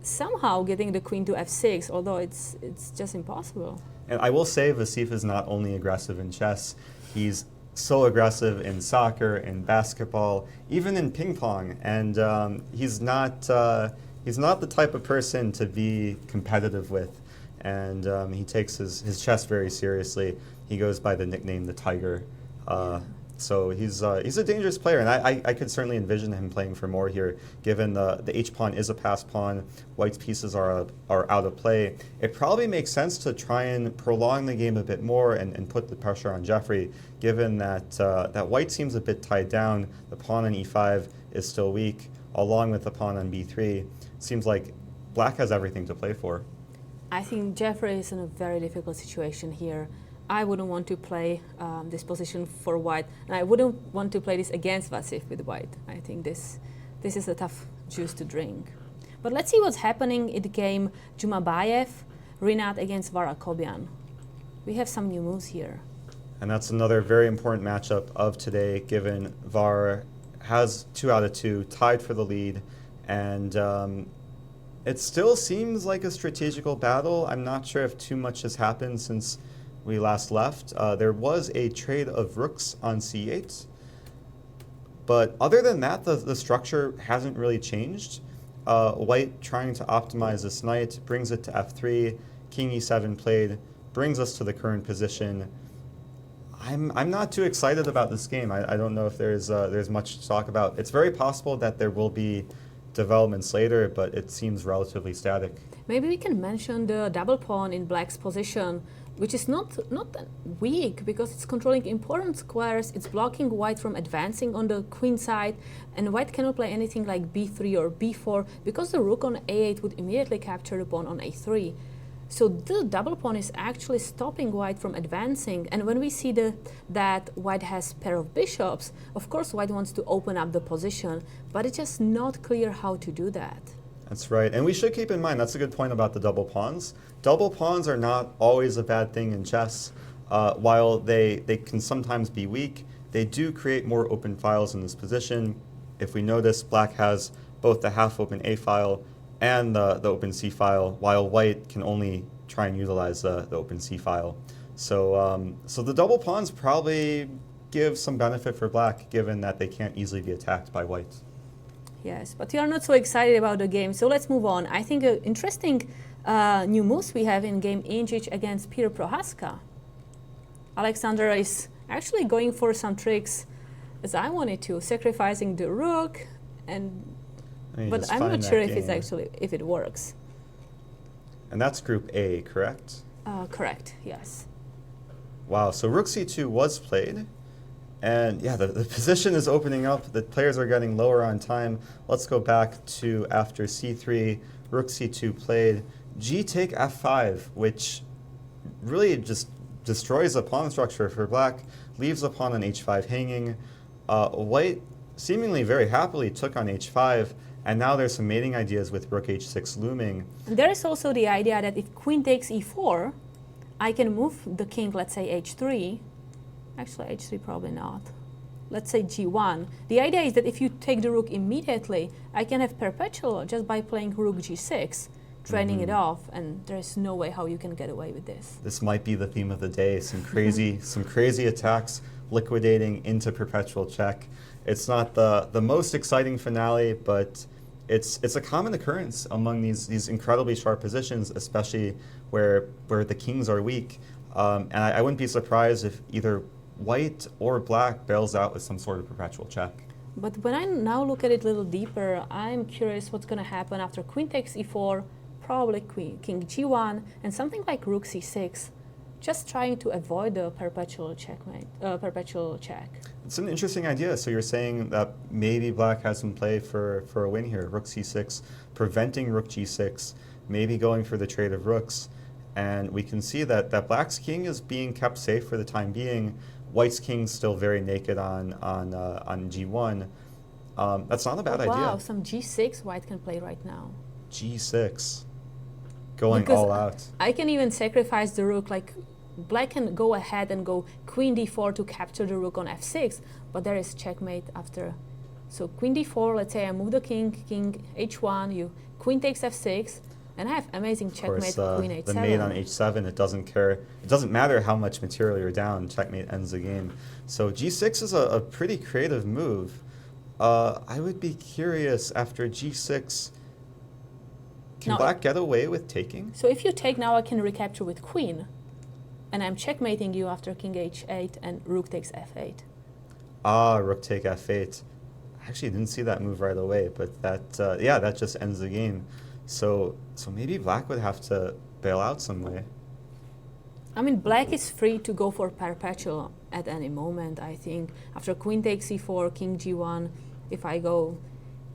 somehow getting the queen to f6, although it's just impossible. And I will say Vasif is not only aggressive in chess. He's so aggressive in soccer, in basketball, even in ping pong, and he's not the type of person to be competitive with, and he takes his chess very seriously. He goes by the nickname the Tiger. So he's a dangerous player, and I could certainly envision him playing for more here, given the h-pawn is a passed pawn, white's pieces are out of play. It probably makes sense to try and prolong the game a bit more and put the pressure on Jeffrey, given that white seems a bit tied down. The pawn on e5 is still weak, along with the pawn on b3. Seems like black has everything to play for. I think Jeffrey is in a very difficult situation here. I wouldn't want to play this position for white, and I wouldn't want to play this against Vasif with white. I think this is a tough juice to drink. But let's see what's happening in the game Jumabayev, Rinat against Varakobyan. We have some new moves here. And that's another very important matchup of today, given Var has 2 out of 2, tied for the lead, and it still seems like a strategical battle. I'm not sure if too much has happened since we last left. There was a trade of rooks on c8, but other than that, the structure hasn't really changed. White trying to optimize this knight, brings it to f3, king e7 played, brings us to the current position. I'm not too excited about this game. I don't know if there's much to talk about. It's very possible that there will be developments later, but it seems relatively static. Maybe we can mention the double pawn in black's position, which is not weak because it's controlling important squares. It's blocking white from advancing on the queen side, and white cannot play anything like b3 or b4 because the rook on a8 would immediately capture the pawn on a3. So the double pawn is actually stopping white from advancing, and when we see that white has pair of bishops, of course white wants to open up the position, but it's just not clear how to do that. That's right, and we should keep in mind, that's a good point about the double pawns. Double pawns are not always a bad thing in chess. While they can sometimes be weak, they do create more open files in this position. If we notice, black has both the half-open A file and the open C file, while white can only try and utilize the open C file. So the double pawns probably give some benefit for black, given that they can't easily be attacked by white. Yes, but we are not so excited about the game, so let's move on. I think interesting new moves we have in game Indjic against Peter Prohaska. Alexander is actually going for some tricks as I wanted to, sacrificing the rook, but I'm not sure if it works. And that's group A, correct? Correct, yes. Wow, so rook c2 was played. And yeah, the position is opening up. The players are getting lower on time. Let's go back to after c3, rook c2 played, g take f5, which really just destroys the pawn structure for black, leaves the pawn on h5 hanging. White seemingly very happily took on h5, and now there's some mating ideas with rook h6 looming. And there is also the idea that if queen takes e4, I can move the king, let's say h3. Actually, h3 probably not. Let's say g1. The idea is that if you take the rook immediately, I can have perpetual just by playing rook g6, training it off, and there's no way how you can get away with this. This might be the theme of the day. Some crazy attacks liquidating into perpetual check. It's not the most exciting finale, but it's a common occurrence among these incredibly sharp positions, especially where the kings are weak. And I wouldn't be surprised if either white or black bails out with some sort of perpetual check. But when I now look at it a little deeper, I'm curious what's going to happen after queen takes e4, probably king g1, and something like rook c6, just trying to avoid the perpetual checkmate, perpetual check. It's an interesting idea. So you're saying that maybe black has some play for a win here. Rook c6, preventing rook g6, maybe going for the trade of rooks. And we can see that black's king is being kept safe for the time being. White's king's still very naked on g1. That's not a bad idea. Wow, some g6 white can play right now. g6, going Because all out. I can even sacrifice the rook, like black can go ahead and go queen d4 to capture the rook on f6, but there is checkmate after. So queen d4, let's say I move the king, king h1, you queen takes f6, and I have amazing checkmate for queen h7. The mate on h7, it doesn't care. It doesn't matter how much material you're down, checkmate ends the game. So g6 is a pretty creative move. I would be curious after g6, can black get away with taking? So if you take now, I can recapture with queen, and I'm checkmating you after king h8 and rook takes f8. Ah, rook take f8. I actually didn't see that move right away, but that yeah, that just ends the game. So maybe black would have to bail out some way. I mean, black is free to go for perpetual at any moment, I think. After queen takes e4, king g1, if I go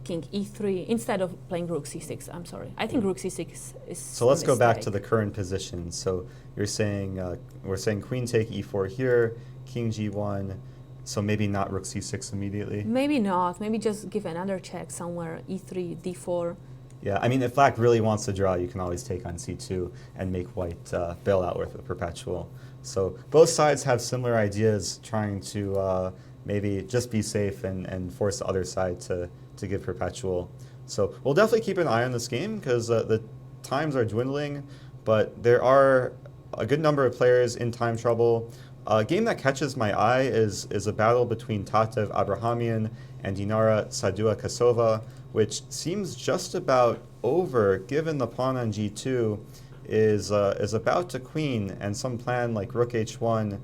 king e3, instead of playing rook c6, I'm sorry. I think rook c6 is So let's go back to the current position. So you're saying, we're saying queen take e4 here, king g1, so maybe not rook c6 immediately? Maybe not. Maybe just give another check somewhere, e3, d4. Yeah, I mean, if black really wants to draw, you can always take on c2 and make white bail out with a perpetual. So both sides have similar ideas, trying to maybe just be safe and force the other side to give perpetual. So we'll definitely keep an eye on this game because the times are dwindling, but there are a good number of players in time trouble. A game that catches my eye is a battle between Tatev Abrahamyan and Dinara Saduakassova, which seems just about over, given the pawn on g2 is about to queen, and some plan like rook h1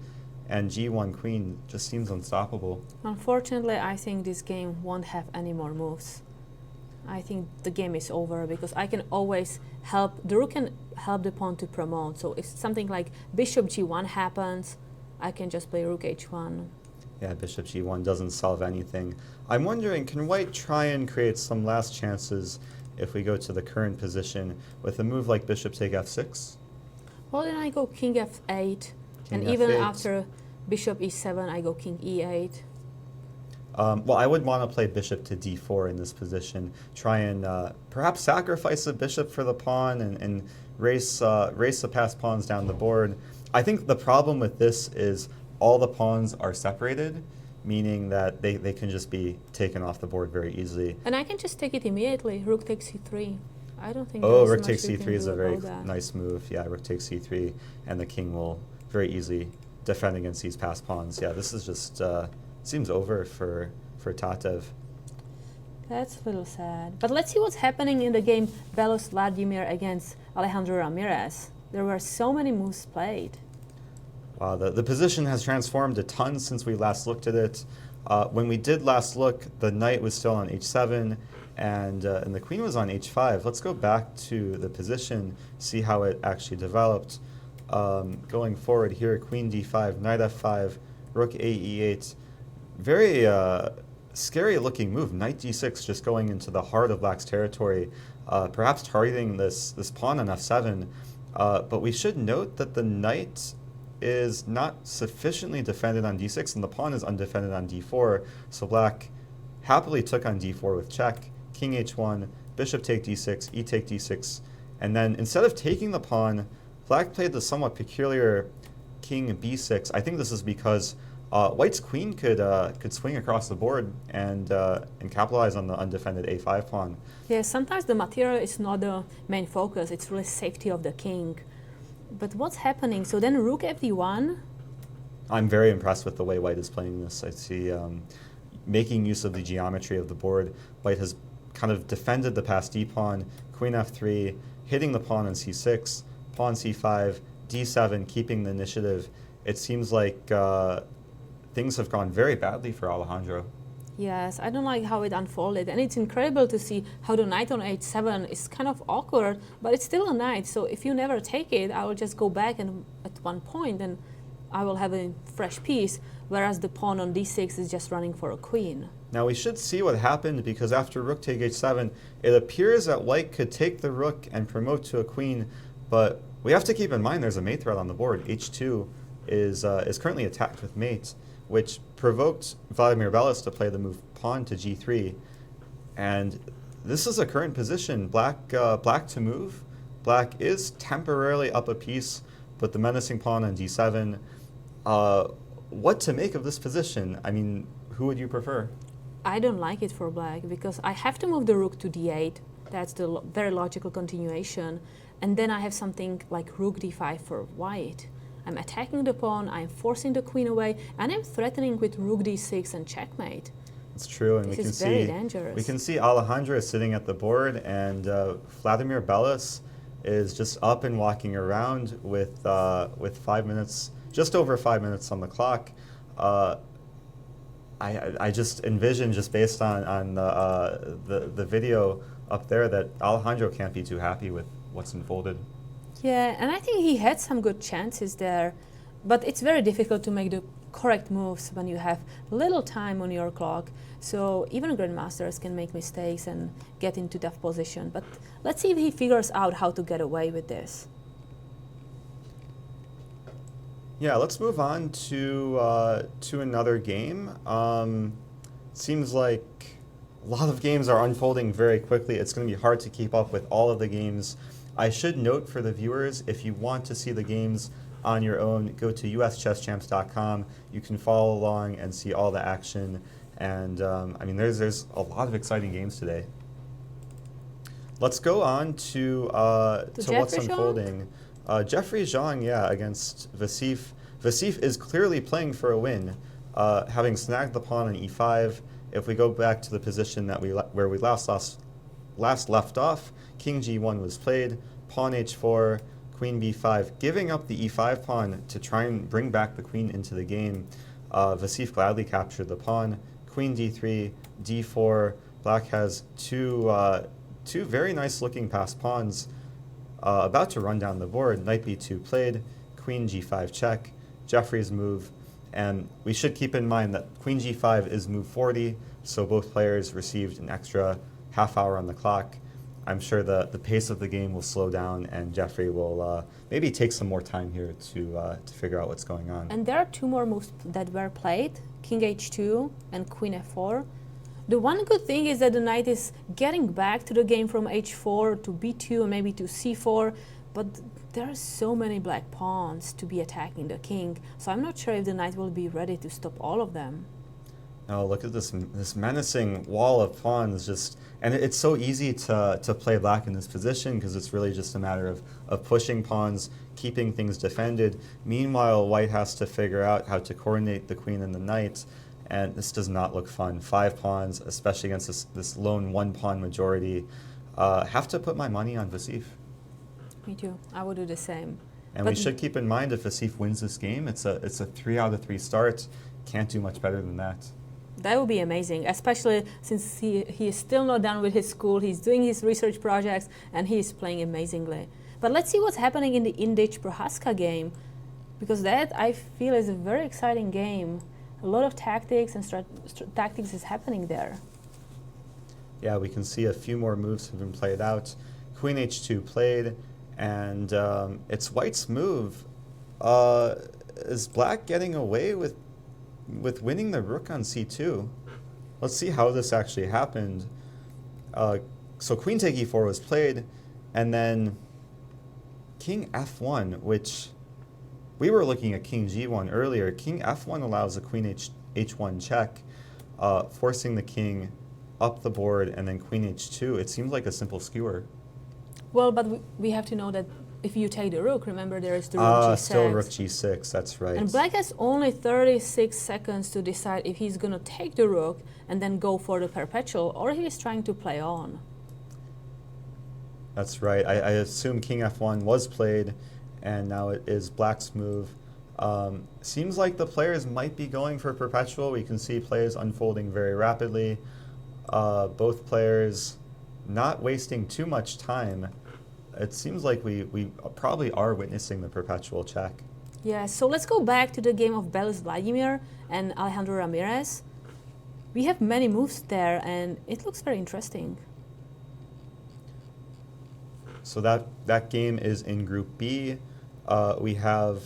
and g1 queen just seems unstoppable. Unfortunately, I think this game won't have any more moves. I think the game is over because I can always help, the rook can help the pawn to promote. So if something like bishop g1 happens, I can just play rook h1. Yeah, bishop g1 doesn't solve anything. I'm wondering, can white try and create some last chances if we go to the current position with a move like bishop take f6? Well, then I go king f8, and King even f8. after bishop e7, I go king e8. Well, I would want to play bishop to d4 in this position. Try and perhaps sacrifice a bishop for the pawn and race the passed pawns down the board. I think the problem with this is all the pawns are separated, meaning that they can just be taken off the board very easily. And I can just take it immediately. Rook takes c3. I don't think Oh, there's rook much takes you can c3 is do a very about that. nice move. Yeah, rook takes c3, and the king will very easily defend against these passed pawns. Yeah, this is just seems over for Tatev. That's a little sad. But let's see what's happening in the game Belos Vladimir against Alejandro Ramirez. There were so many moves played. Wow, the position has transformed a ton since we last looked at it. When we did last look, the knight was still on h7, and the queen was on h5. Let's go back to the position, see how it actually developed. Going forward here, queen d5, knight f5, rook a e8. Very scary looking move, knight d6, just going into the heart of black's territory, perhaps targeting this pawn on f7. But we should note that the knight is not sufficiently defended on d6, and the pawn is undefended on d4. So black happily took on d4 with check, king h1, bishop take d6, e take d6, and then instead of taking the pawn, black played the somewhat peculiar king b6. I think this is because white's queen could swing across the board and capitalize on the undefended a5 pawn. Yeah, sometimes the material is not the main focus. It's really safety of the king. But what's happening? So then rook fd1. I'm very impressed with the way white is playing this. I see making use of the geometry of the board. White has kind of defended the passed d-pawn, queen f3, hitting the pawn on c6, pawn c5, d7, keeping the initiative. It seems like things have gone very badly for Alejandro. Yes, I don't like how it unfolded, and it's incredible to see how the knight on h7 is kind of awkward, but it's still a knight, so if you never take it, I will just go back and at one point and I will have a fresh piece, whereas the pawn on d6 is just running for a queen. Now we should see what happened, because after rook take h7, it appears that white could take the rook and promote to a queen, but we have to keep in mind there's a mate threat on the board. h2 is currently attacked with mate, which provoked Vladimir Belis to play the move pawn to g3. And this is a current position. Black to move. Black is temporarily up a piece, but the menacing pawn on d7. What to make of this position? I mean, who would you prefer? I don't like it for black, because I have to move the rook to d8. That's the very logical continuation. And then I have something like rook d5 for white. I'm attacking the pawn, I'm forcing the queen away, and I'm threatening with rook d6 and checkmate. It's true, and this is very dangerous. We can see Alejandro sitting at the board, and Vladimir Belis is just up and walking around with 5 minutes, just over 5 minutes on the clock. I just envision, just based on the video up there, that Alejandro can't be too happy with what's unfolded. Yeah, and I think he had some good chances there, but it's very difficult to make the correct moves when you have little time on your clock. So even grandmasters can make mistakes and get into tough position. But let's see if he figures out how to get away with this. Yeah, let's move on to another game. Seems like a lot of games are unfolding very quickly. It's going to be hard to keep up with all of the games. I should note for the viewers, if you want to see the games on your own, go to uschesschamps.com. You can follow along and see all the action. And I mean, there's a lot of exciting games today. Let's go on to what's unfolding. Jeffrey Xiong, yeah, against Vasif. Vasif is clearly playing for a win, having snagged the pawn on e5. If we go back to the position that where we last left off, king g1 was played, pawn h4, queen b5, giving up the e5 pawn to try and bring back the queen into the game. Vasif gladly captured the pawn, queen d3, d4. Black has two very nice looking passed pawns about to run down the board. Knight b2 played, queen g5 check, Jeffrey's move, and we should keep in mind that queen g5 is move 40, so both players received an extra half hour on the clock. I'm sure the pace of the game will slow down, and Jeffrey will maybe take some more time here to figure out what's going on. And there are two more moves that were played, king h2 and queen f4. The one good thing is that the knight is getting back to the game from h4 to b2 and maybe to c4, but there are so many black pawns to be attacking the king, so I'm not sure if the knight will be ready to stop all of them. Oh, look at this menacing wall of pawns, and it's so easy to play black in this position, because it's really just a matter of pushing pawns, keeping things defended. Meanwhile, white has to figure out how to coordinate the queen and the knight, and this does not look fun. 5 pawns, especially against this lone 1-pawn majority. Have to put my money on Vasif. Me too. I would do the same. And we should keep in mind, if Vasif wins this game, it's a 3 out of 3 start. Can't do much better than that. That would be amazing, especially since he is still not done with his school. He's doing his research projects, and he's playing amazingly. But let's see what's happening in the Indjic Prohaska game, because that, I feel, is a very exciting game. A lot of tactics and tactics is happening there. Yeah, we can see a few more moves have been played out. Queen h2 played, and it's white's move. Is black getting away with winning the rook on c2? Let's see how this actually happened. So queen take e4 was played, and then king f1, which we were looking at king g1 earlier. King f1 allows a queen h1 check, forcing the king up the board, and then queen h2. It seems like a simple skewer. Well, but we have to know that if you take the rook, remember there is the rook g6. Still rook g6, that's right. And black has only 36 seconds to decide if he's going to take the rook and then go for the perpetual, or if he's trying to play on. That's right. I assume king f1 was played, and now it is black's move. Seems like the players might be going for perpetual. We can see plays unfolding very rapidly. Both players not wasting too much time. It seems like we probably are witnessing the perpetual check. Yeah, so let's go back to the game of Belis Vladimir and Alejandro Ramirez. We have many moves there, and it looks very interesting. So that game is in Group B. We have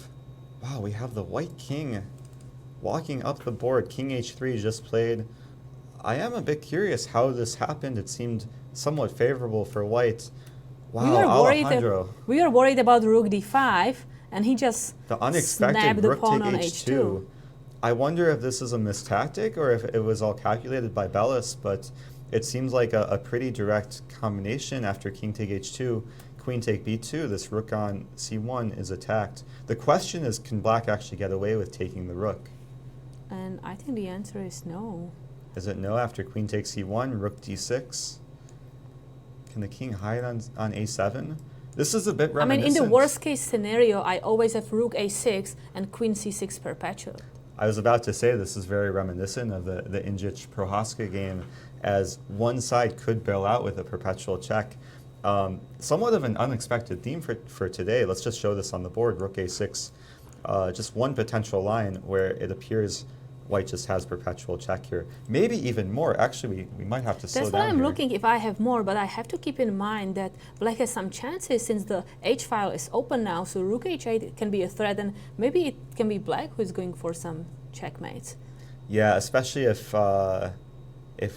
the white king walking up the board. King h3 just played. I am a bit curious how this happened. It seemed somewhat favorable for white. Wow, Alejandro. We were worried about rook d5, and he just the unexpected snapped the rook pawn take on h2. I wonder if this is a missed tactic or if it was all calculated by Belis, but it seems like a pretty direct combination after king take h2, queen take b2. This rook on c1 is attacked. The question is, can black actually get away with taking the rook? And I think the answer is no. Is it no after queen takes c1, rook d6? Can the king hide on a7? This is a bit reminiscent. I mean, in the worst case scenario, I always have rook a6 and queen c6 perpetual. I was about to say this is very reminiscent of the Indjic Prohaska game, as one side could bail out with a perpetual check. Somewhat of an unexpected theme for today. Let's just show this on the board. Rook a6, just one potential line where it appears white just has perpetual check here. Maybe even more. Actually, we might have to slow down. That's why I'm here. looking if I have more, but I have to keep in mind that black has some chances since the h file is open now, so rook h8 can be a threat, and maybe it can be black who is going for some checkmates. Yeah, especially if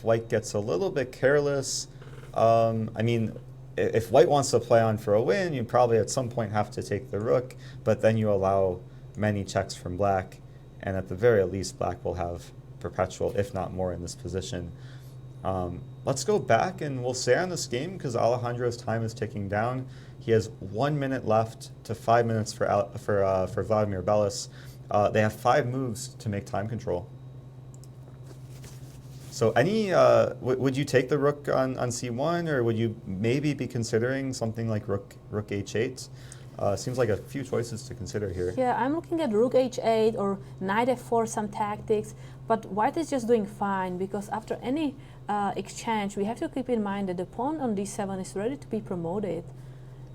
white gets a little bit careless. I mean, if white wants to play on for a win, you probably at some point have to take the rook, but then you allow many checks from black, and at the very least, black will have perpetual, if not more, in this position. Let's go back and we'll stay on this game because Alejandro's time is ticking down. He has 1 minute left to 5 minutes for Vladimir Belis. They have 5 moves to make time control. So would you take the rook on c1, or would you maybe be considering something like rook h8? Seems like a few choices to consider here. Yeah, I'm looking at rook h8 or knight f4, some tactics, but white is just doing fine because after any exchange, we have to keep in mind that the pawn on d7 is ready to be promoted.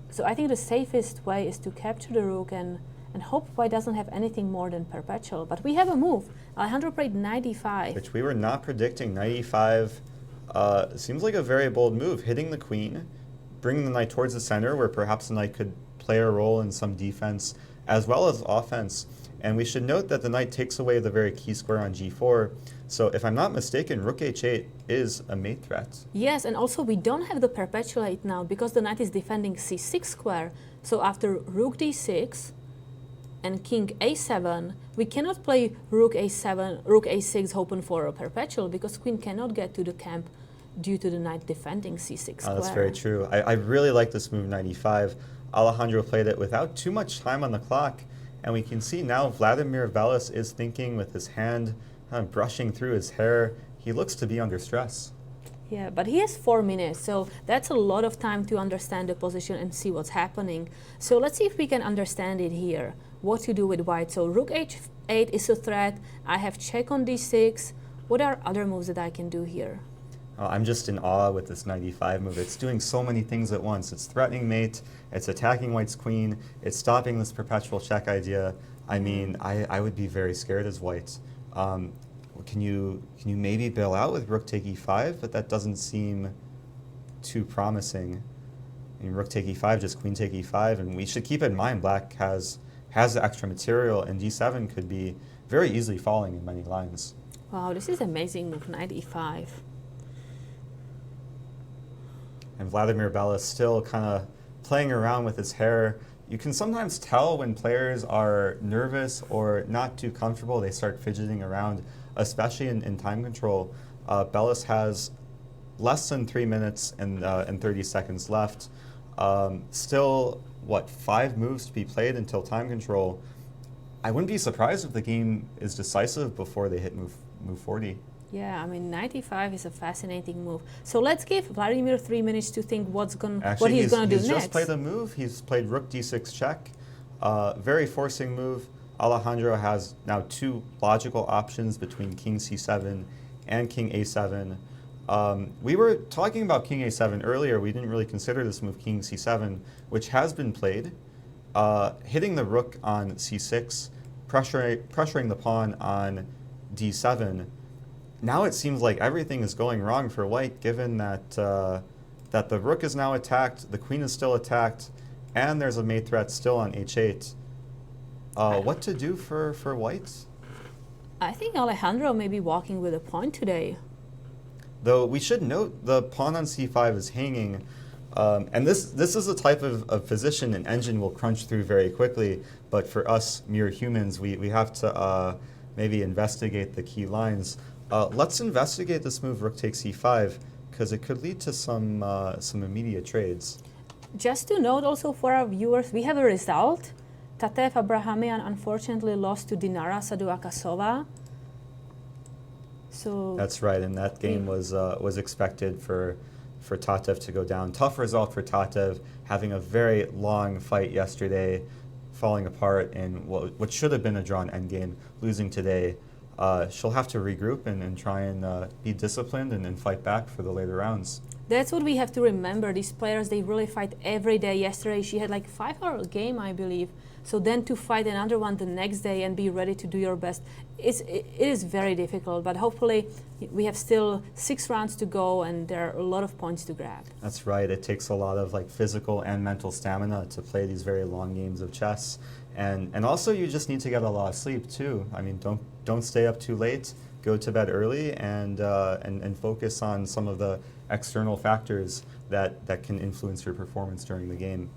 So I think the safest way is to capture the rook and hope white doesn't have anything more than perpetual. But we have a move. Alejandro played knight e5. Which we were not predicting. Knight e5 seems like a very bold move, hitting the queen, bringing the knight towards the center where perhaps the knight could play a role in some defense as well as offense. And we should note that the knight takes away the very key square on g4. So if I'm not mistaken, rook h8 is a mate threat. Yes, and also we don't have the perpetuate now because the knight is defending c6 square. So after rook d6 and king a7, we cannot play rook a7, rook a6 hoping for a perpetual because queen cannot get to the camp due to the knight defending c6 square. That's very true. I really like this move, knight e5. Alejandro played it without too much time on the clock, and we can see now Vladimir Belis is thinking with his hand brushing through his hair. He looks to be under stress. Yeah, but he has 4 minutes, so that's a lot of time to understand the position and see what's happening. So let's see if we can understand it here, what to do with white. So rook h8 is a threat. I have check on d6. What are other moves that I can do here? I'm just in awe with this knight e5 move. It's doing so many things at once. It's threatening mate, it's attacking white's queen, it's stopping this perpetual check idea. I mean, I would be very scared as white. Can you maybe bail out with rook take e5? But that doesn't seem too promising. I mean, rook take e5, just queen take e5, and we should keep in mind black has the extra material, and d7 could be very easily falling in many lines. Wow, this is amazing move, knight e5. And Vladimir Belis still kind of playing around with his hair. You can sometimes tell when players are nervous or not too comfortable, they start fidgeting around, especially in time control. Belis has less than 3 minutes and 30 seconds left. Still, 5 moves to be played until time control. I wouldn't be surprised if the game is decisive before they hit move 40. Yeah, I mean, knight e5 is a fascinating move. So let's give Vladimir 3 minutes to think what he's going to do next. He's just played a move. He's played rook d6 check. Very forcing move. Alejandro has now two logical options between king c7 and king a7. We were talking about king a7 earlier. We didn't really consider this move, king c7, which has been played. Hitting the rook on c6, pressuring the pawn on d7. Now it seems like everything is going wrong for white, given that that the rook is now attacked, the queen is still attacked, and there's a mate threat still on h8. What to do for white? I think Alejandro may be walking with a point today. Though we should note the pawn on c5 is hanging, and this is a type of position an engine will crunch through very quickly, but for us mere humans, we have to maybe investigate the key lines. Let's investigate this move rook takes c5, because it could lead to some immediate trades. Just to note also for our viewers, we have a result. Tatev Abrahamyan unfortunately lost to Dinara Saduakassova. So that's right, and that game was expected for Tatev to go down. Tough result for Tatev, having a very long fight yesterday, falling apart in what should have been a drawn endgame, losing today. She'll have to regroup and try and be disciplined and fight back for the later rounds. That's what we have to remember. These players, they really fight every day. Yesterday she had like 5-hour game, I believe. So then to fight another one the next day and be ready to do your best, it is very difficult. But hopefully we have still 6 rounds to go and there are a lot of points to grab. That's right. It takes a lot of physical and mental stamina to play these very long games of chess. And also you just need to get a lot of sleep too. I mean, don't stay up too late. Go to bed early and focus on some of the external factors that can influence your performance during the game.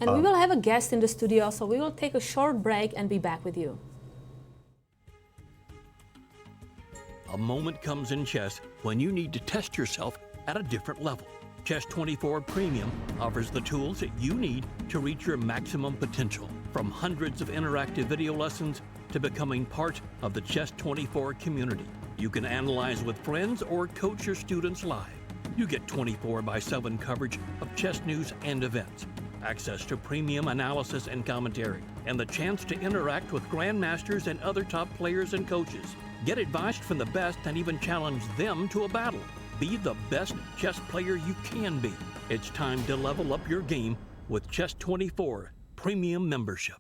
And we will have a guest in the studio, so we will take a short break and be back with you. A moment comes in chess when you need to test yourself at a different level. Chess24 Premium offers the tools that you need to reach your maximum potential. From hundreds of interactive video lessons to becoming part of the Chess24 community. You can analyze with friends or coach your students live. You get 24/7 coverage of chess news and events, access to premium analysis and commentary, and the chance to interact with grandmasters and other top players and coaches. Get advice from the best and even challenge them to a battle. Be the best chess player you can be. It's time to level up your game with Chess24 Premium membership.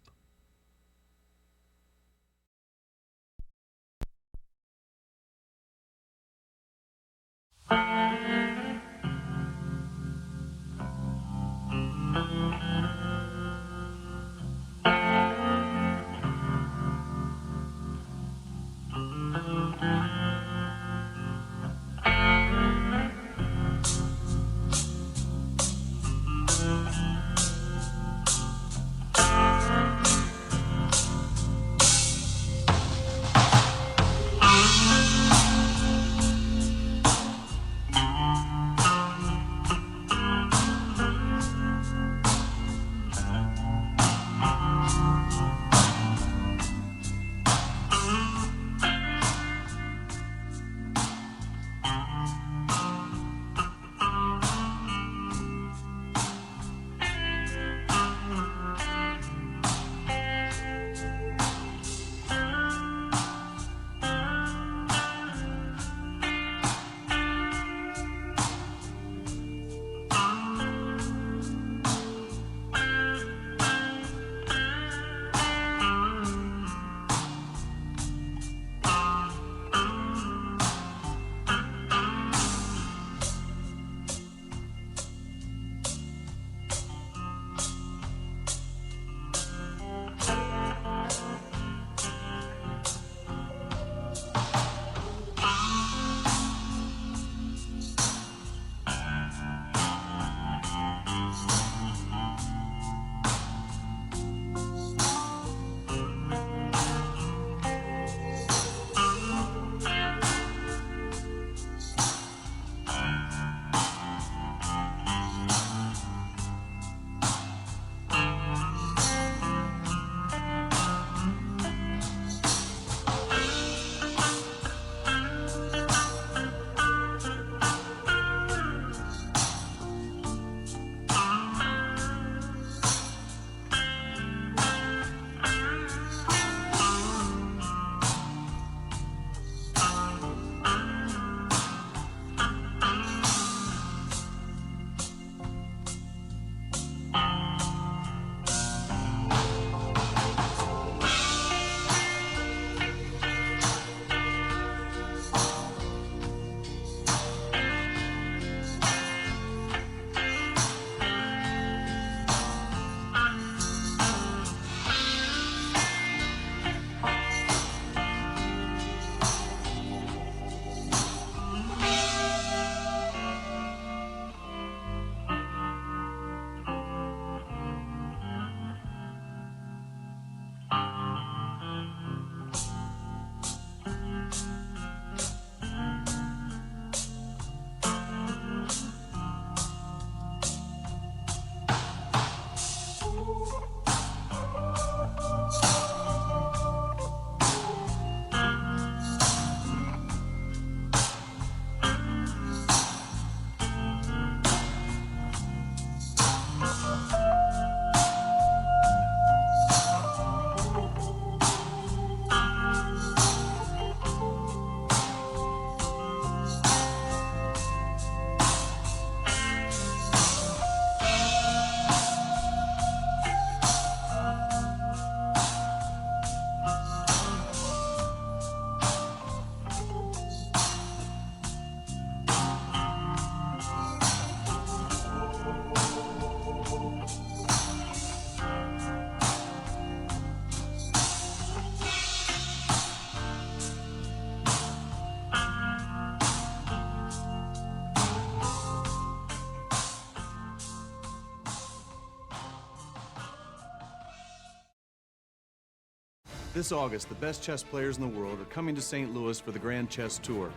This August, the best chess players in the world are coming to St. Louis for the Grand Chess Tour.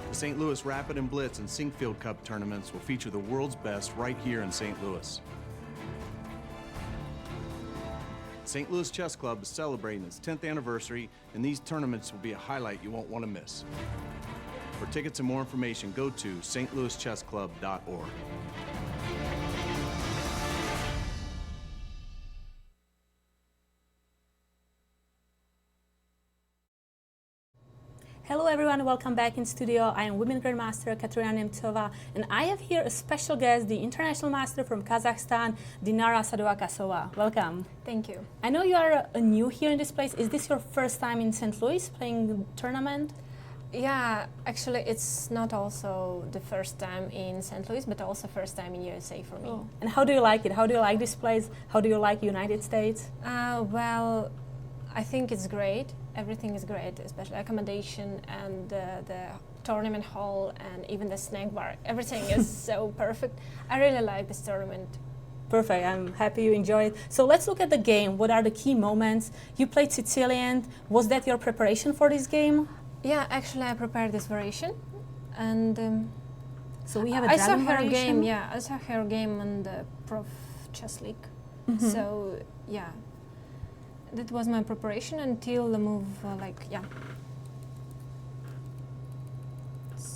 The St. Louis Rapid and Blitz and Sinkfield Cup tournaments will feature the world's best right here in St. Louis. St. Louis Chess Club is celebrating its 10th anniversary, and these tournaments will be a highlight you won't want to miss. For tickets and more information, go to stlouischessclub.org. Hello everyone, welcome back in studio. I am Women Grandmaster Katerina Nemcova, and I have here a special guest, the International Master from Kazakhstan, Dinara Saduakassova. Welcome. Thank you. I know you are new here in this place. Is this your first time in St. Louis playing the tournament? Yeah, actually it's not also the first time in St. Louis, but also first time in USA for me. Oh. And how do you like it? How do you like this place? How do you like United States? Well, I think it's great. Everything is great, especially accommodation and the tournament hall and even the snack bar. Everything is so perfect. I really like this tournament. Perfect, I'm happy you enjoy it. So let's look at the game. What are the key moments? You played Sicilian. Was that your preparation for this game? Yeah, actually I prepared this variation. And so we have a I saw dragon her variation? game, yeah. I saw her game on the Prof Chess League. Mm-hmm. So, yeah. That was my preparation until the move, So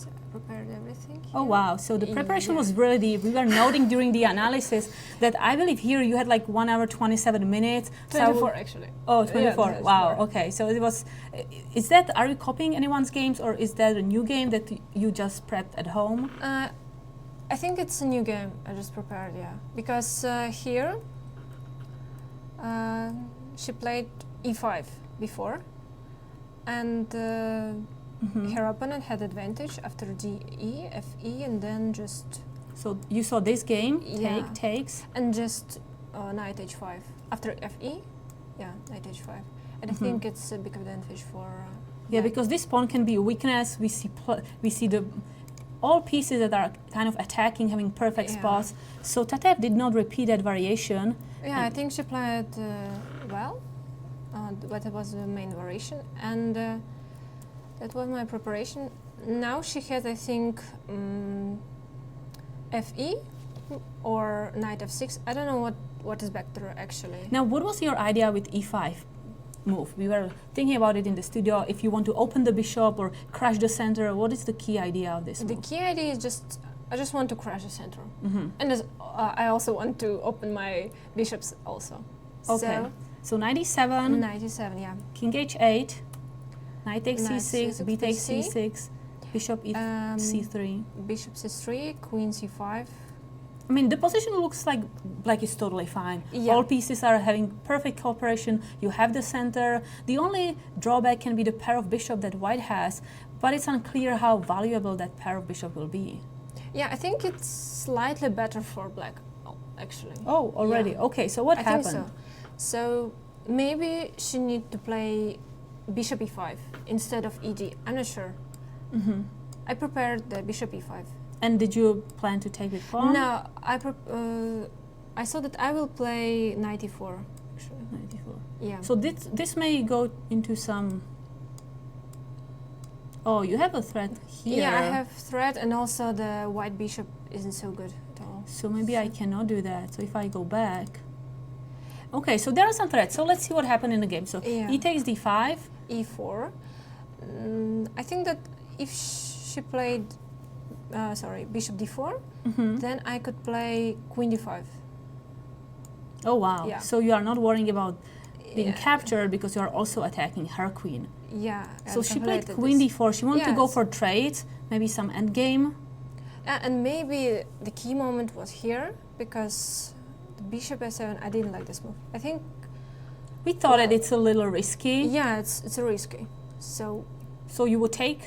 I prepared everything here. Oh wow, so the preparation Yeah. was really deep. We were noting during the analysis that I believe here you had like 1 hour 27 minutes. 24 actually. Oh, 24, Yeah, wow, 24. okay. So it was, are you copying anyone's games or is that a new game that you just prepped at home? I think it's a new game I just prepared, yeah. Because here, she played e5 before, and her opponent had advantage after d, e, f, e, and then just... So you saw this game, Yeah. takes. And just knight h5. After fe, yeah, knight h5. And I think it's a big advantage for... Yeah, because this pawn can be a weakness. We see the all pieces that are kind of attacking, having perfect Yeah. spots. So Tatev did not repeat that variation. Yeah, I think she played well, but it was the main variation, and that was my preparation. Now she has, I think, fe or knight f6. I don't know what is better actually. Now, what was your idea with e5 move? We were thinking about it in the studio. If you want to open the bishop or crash the center, what is the key idea of this The move? key idea is I just want to crash the center, Mm-hmm. and I also want to open my bishops also. Okay. So knight e7, 97, yeah. king h8, knight takes Knight c6, c6, b takes bc. c6, bishop c3. Bishop c3, queen c5. I mean, the position looks like it's totally fine. Yeah. All pieces are having perfect cooperation. You have the center. The only drawback can be the pair of bishop that white has, but it's unclear how valuable that pair of bishop will be. Yeah, I think it's slightly better for black, actually. Oh, already. Yeah. Okay, so what I happened? think so. So maybe she need to play bishop e5 instead of ed. I'm not sure. Mm-hmm. I prepared the bishop e5. And did you plan to take with pawn? No, I saw that I will play knight e4, actually. 94. Yeah. So this may go into some... Oh, you have a threat here. Yeah, I have threat, and also the white bishop isn't so good at all. So maybe I cannot do that. So if I go back... Okay, so there are some threats. So let's see what happened in the game. So Yeah. e takes d5. e4. I think that if she played, bishop d4, Mm-hmm. then I could play queen d5. Oh, wow. Yeah. So you are not worrying about being Yeah. captured because you are also attacking her queen. Yeah. So I she played calculated queen this. d4. She wanted to go Yes. for trades, maybe some endgame. And maybe the key moment was here, because the bishop s7, I didn't like this move. I think, We thought that it's a little risky. yeah, it's a risky. So, So you would take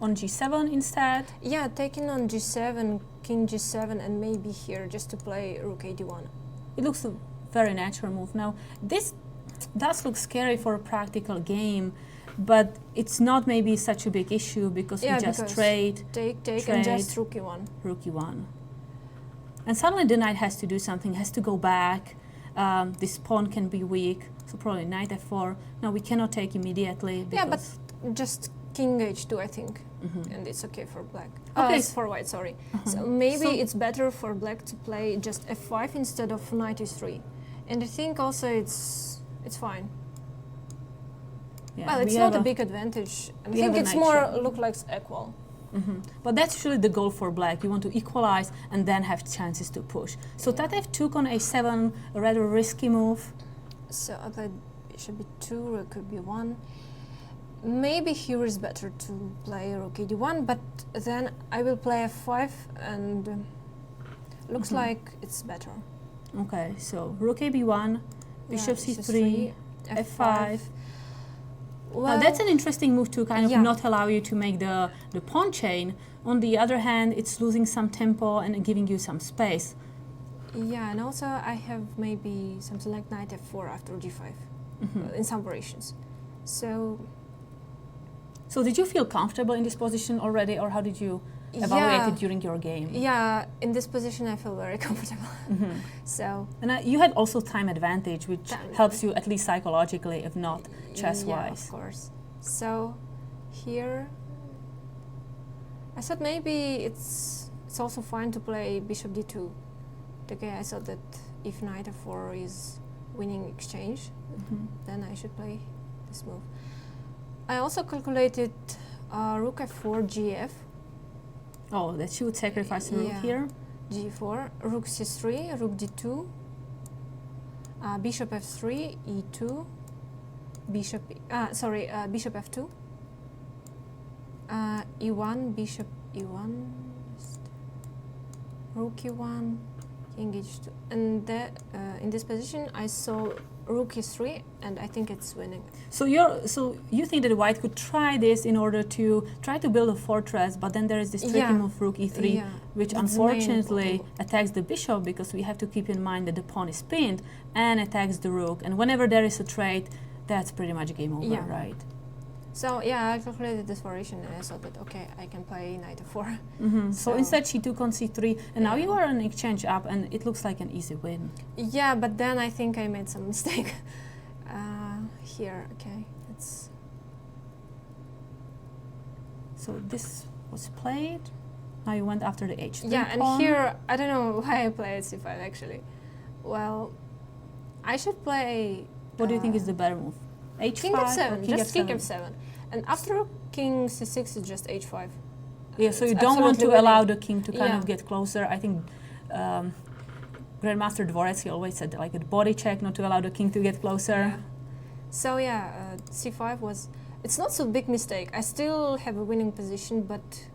on g7 instead. yeah, taking on g7, king g7, and maybe here just to play rook a d1. It looks a very natural move. Now, this does look scary for a practical game, but it's not maybe such a big issue because Yeah, we just because trade Take, and just rook e1. rook e1. And suddenly the knight has to do something, has to go back. this pawn can be weak, so probably knight f4. Now we cannot take immediately. Yeah, but just king h2, I think, and it's okay for black. Okay. It's for white, sorry. So maybe it's better for black to play just f5 instead of knight e3. And I think also it's fine. Yeah, Well, it's not a big advantage. I think it's more look like equal. But that's usually the goal for black. You want to equalize and then have chances to push. So that f2 on a7, a rather risky move. So I played bishop b2, rook b1. Maybe here is better to play rook d1, but then I will play f5 and looks like it's better. Okay, so rook ab1, bishop c3, f5. Well, that's an interesting move to kind of yeah. not allow you to make the pawn chain. On the other hand, it's losing some tempo and giving you some space. Yeah, and also I have maybe something like knight f4 after g5 in some variations. So did you feel comfortable in this position already, or how did you evaluate it during your game? Yeah, in this position I feel very comfortable. So and you had also time advantage, which helps you at least psychologically, if not chess-wise. Yeah, of course. So here I thought maybe it's also fine to play bishop d2. Okay, I thought that if knight f4 is winning exchange, then I should play this move. I also calculated rook f4 gf. Oh, that she would sacrifice the rook here. g4, rook c3, rook d2, bishop f3, e2, bishop f2, e1, bishop e1, rook e1, king h2, and in this position I saw rook e3, and I think it's winning. So you think that white could try this in order to try to build a fortress, but then there is this tricky move rook e3, which that's unfortunately attacks the bishop, because we have to keep in mind that the pawn is pinned and attacks the rook, and whenever there is a trade, that's pretty much game over, right? So yeah, I calculated this variation and I thought that okay, I can play knight f4. So instead she took on c3, and now you are on exchange up, and it looks like an easy win. Yeah, but then I think I made some mistake here. Okay, it's so this was played. Now you went after the h3 and pawn. here I don't know why I played c5 actually. Well, I should play. What do you think is the better move? H5 king f7, just f7? king f7, and after king c6 is just h5. Yeah, so you It's don't want to absolutely allow winning. the king to kind of get closer. I think Grandmaster Dvoretsky always said like a body check, not to allow the king to get closer. Yeah. So c5 was. It's not so big mistake. I still have a winning position, but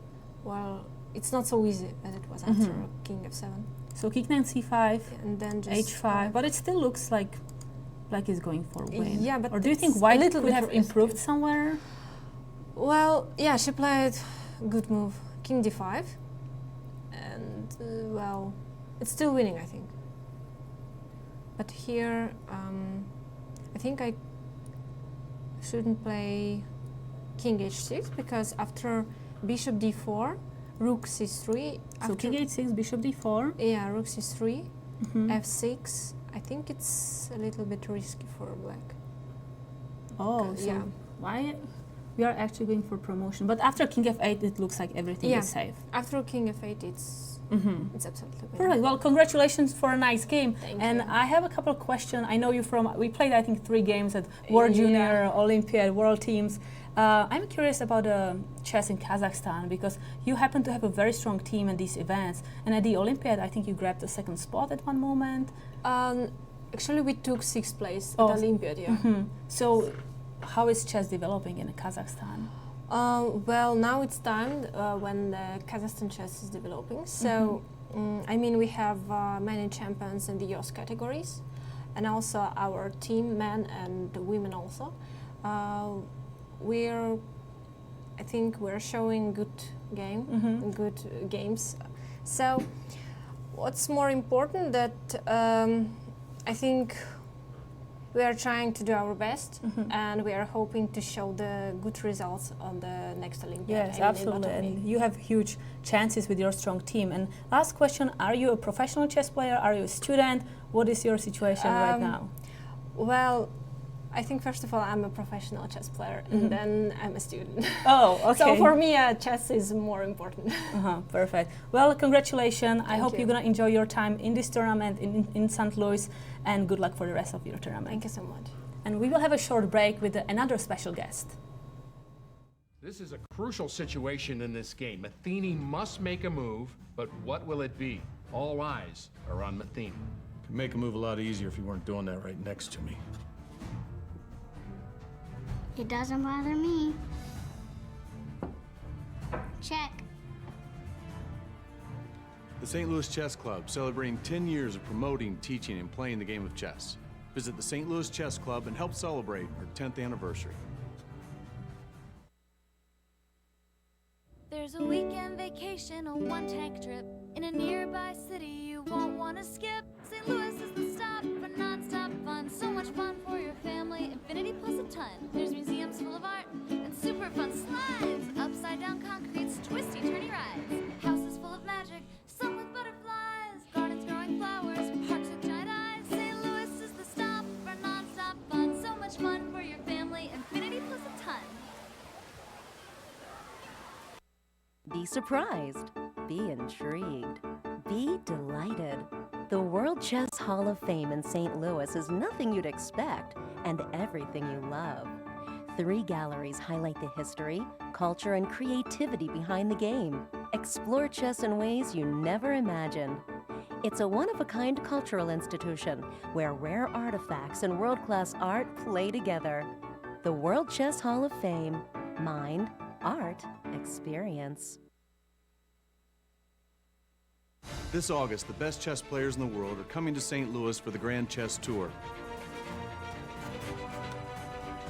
well, it's not so easy as it was after king f7. So king knight c5, and then just h5, but it still looks like black is going for a win. Yeah, but or do you think it's white a little could bit have risky. improved somewhere? Well, yeah, she played good move, king d5, and well, it's still winning, I think. But here, I think I shouldn't play king h6, because after bishop d4, rook c3. So king h6, bishop d4. Yeah, rook c3, f6. I think it's a little bit risky for black. Oh, so why we are actually going for promotion? But after king f8, it looks like everything is safe. After king f8, it's absolutely winning. Perfect. Well, congratulations for a nice game. Thank and you. I have a couple of questions. I know you from. We played, I think, 3 games at World Junior, Olympiad, World Teams. I'm curious about chess in Kazakhstan, because you happen to have a very strong team in these events. And at the Olympiad, I think you grabbed the 2nd spot at one moment. Actually, we took 6th place at Olympiad, So, how is chess developing in Kazakhstan? Well, now it's time when the Kazakhstan chess is developing. So, I mean, we have many champions in the youth categories, and also our team, men and women also. I think we're showing good good games. So, what's more important that I think we are trying to do our best, and we are hoping to show the good results on the next Olympiad. Yes, absolutely. And you have huge chances with your strong team. And last question, are you a professional chess player? Are you a student? What is your situation right now? Well, I think first of all I'm a professional chess player, and then I'm a student. Oh, okay. So for me, chess is more important. Perfect. Well, congratulations. I hope you. you're going to enjoy your time in this tournament in St. Louis, and good luck for the rest of your tournament. Thank you so much. And we will have a short break with another special guest. This is a crucial situation in this game. Matheny must make a move, but what will it be? All eyes are on Matheny. Could make a move a lot easier if you weren't doing that right next to me. It doesn't bother me. Check. The St. Louis Chess Club, celebrating 10 years of promoting, teaching, and playing the game of chess. Visit the St. Louis Chess Club and help celebrate our 10th anniversary. There's a weekend vacation, a one-tank trip in a nearby city you won't want to skip. St. Louis is the stop for non-stop fun. So much fun for your family, infinity plus a ton. There's museums full of art and super fun slides. Upside-down concretes, twisty, turny rides. Houses full of magic, some with butterflies. Gardens growing flowers, parks with giant eyes. St. Louis is the stop for non-stop fun. So much fun for your family, infinity plus a ton. Be surprised, be intrigued, be delighted. The World Chess Hall of Fame in St. Louis is nothing you'd expect and everything you love. 3 galleries highlight the history, culture, and creativity behind the game. Explore chess in ways you never imagined. It's a one-of-a-kind cultural institution where rare artifacts and world-class art play together. The World Chess Hall of Fame. Mind, art, experience. This August, the best chess players in the world are coming to St. Louis for the Grand Chess Tour.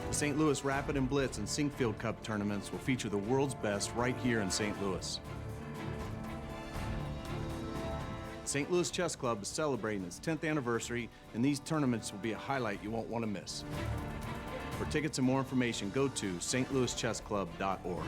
The St. Louis Rapid and Blitz and Sinkfield Cup tournaments will feature the world's best right here in St. Louis. St. Louis Chess Club is celebrating its 10th anniversary, and these tournaments will be a highlight you won't want to miss. For tickets and more information, go to stlouischessclub.org.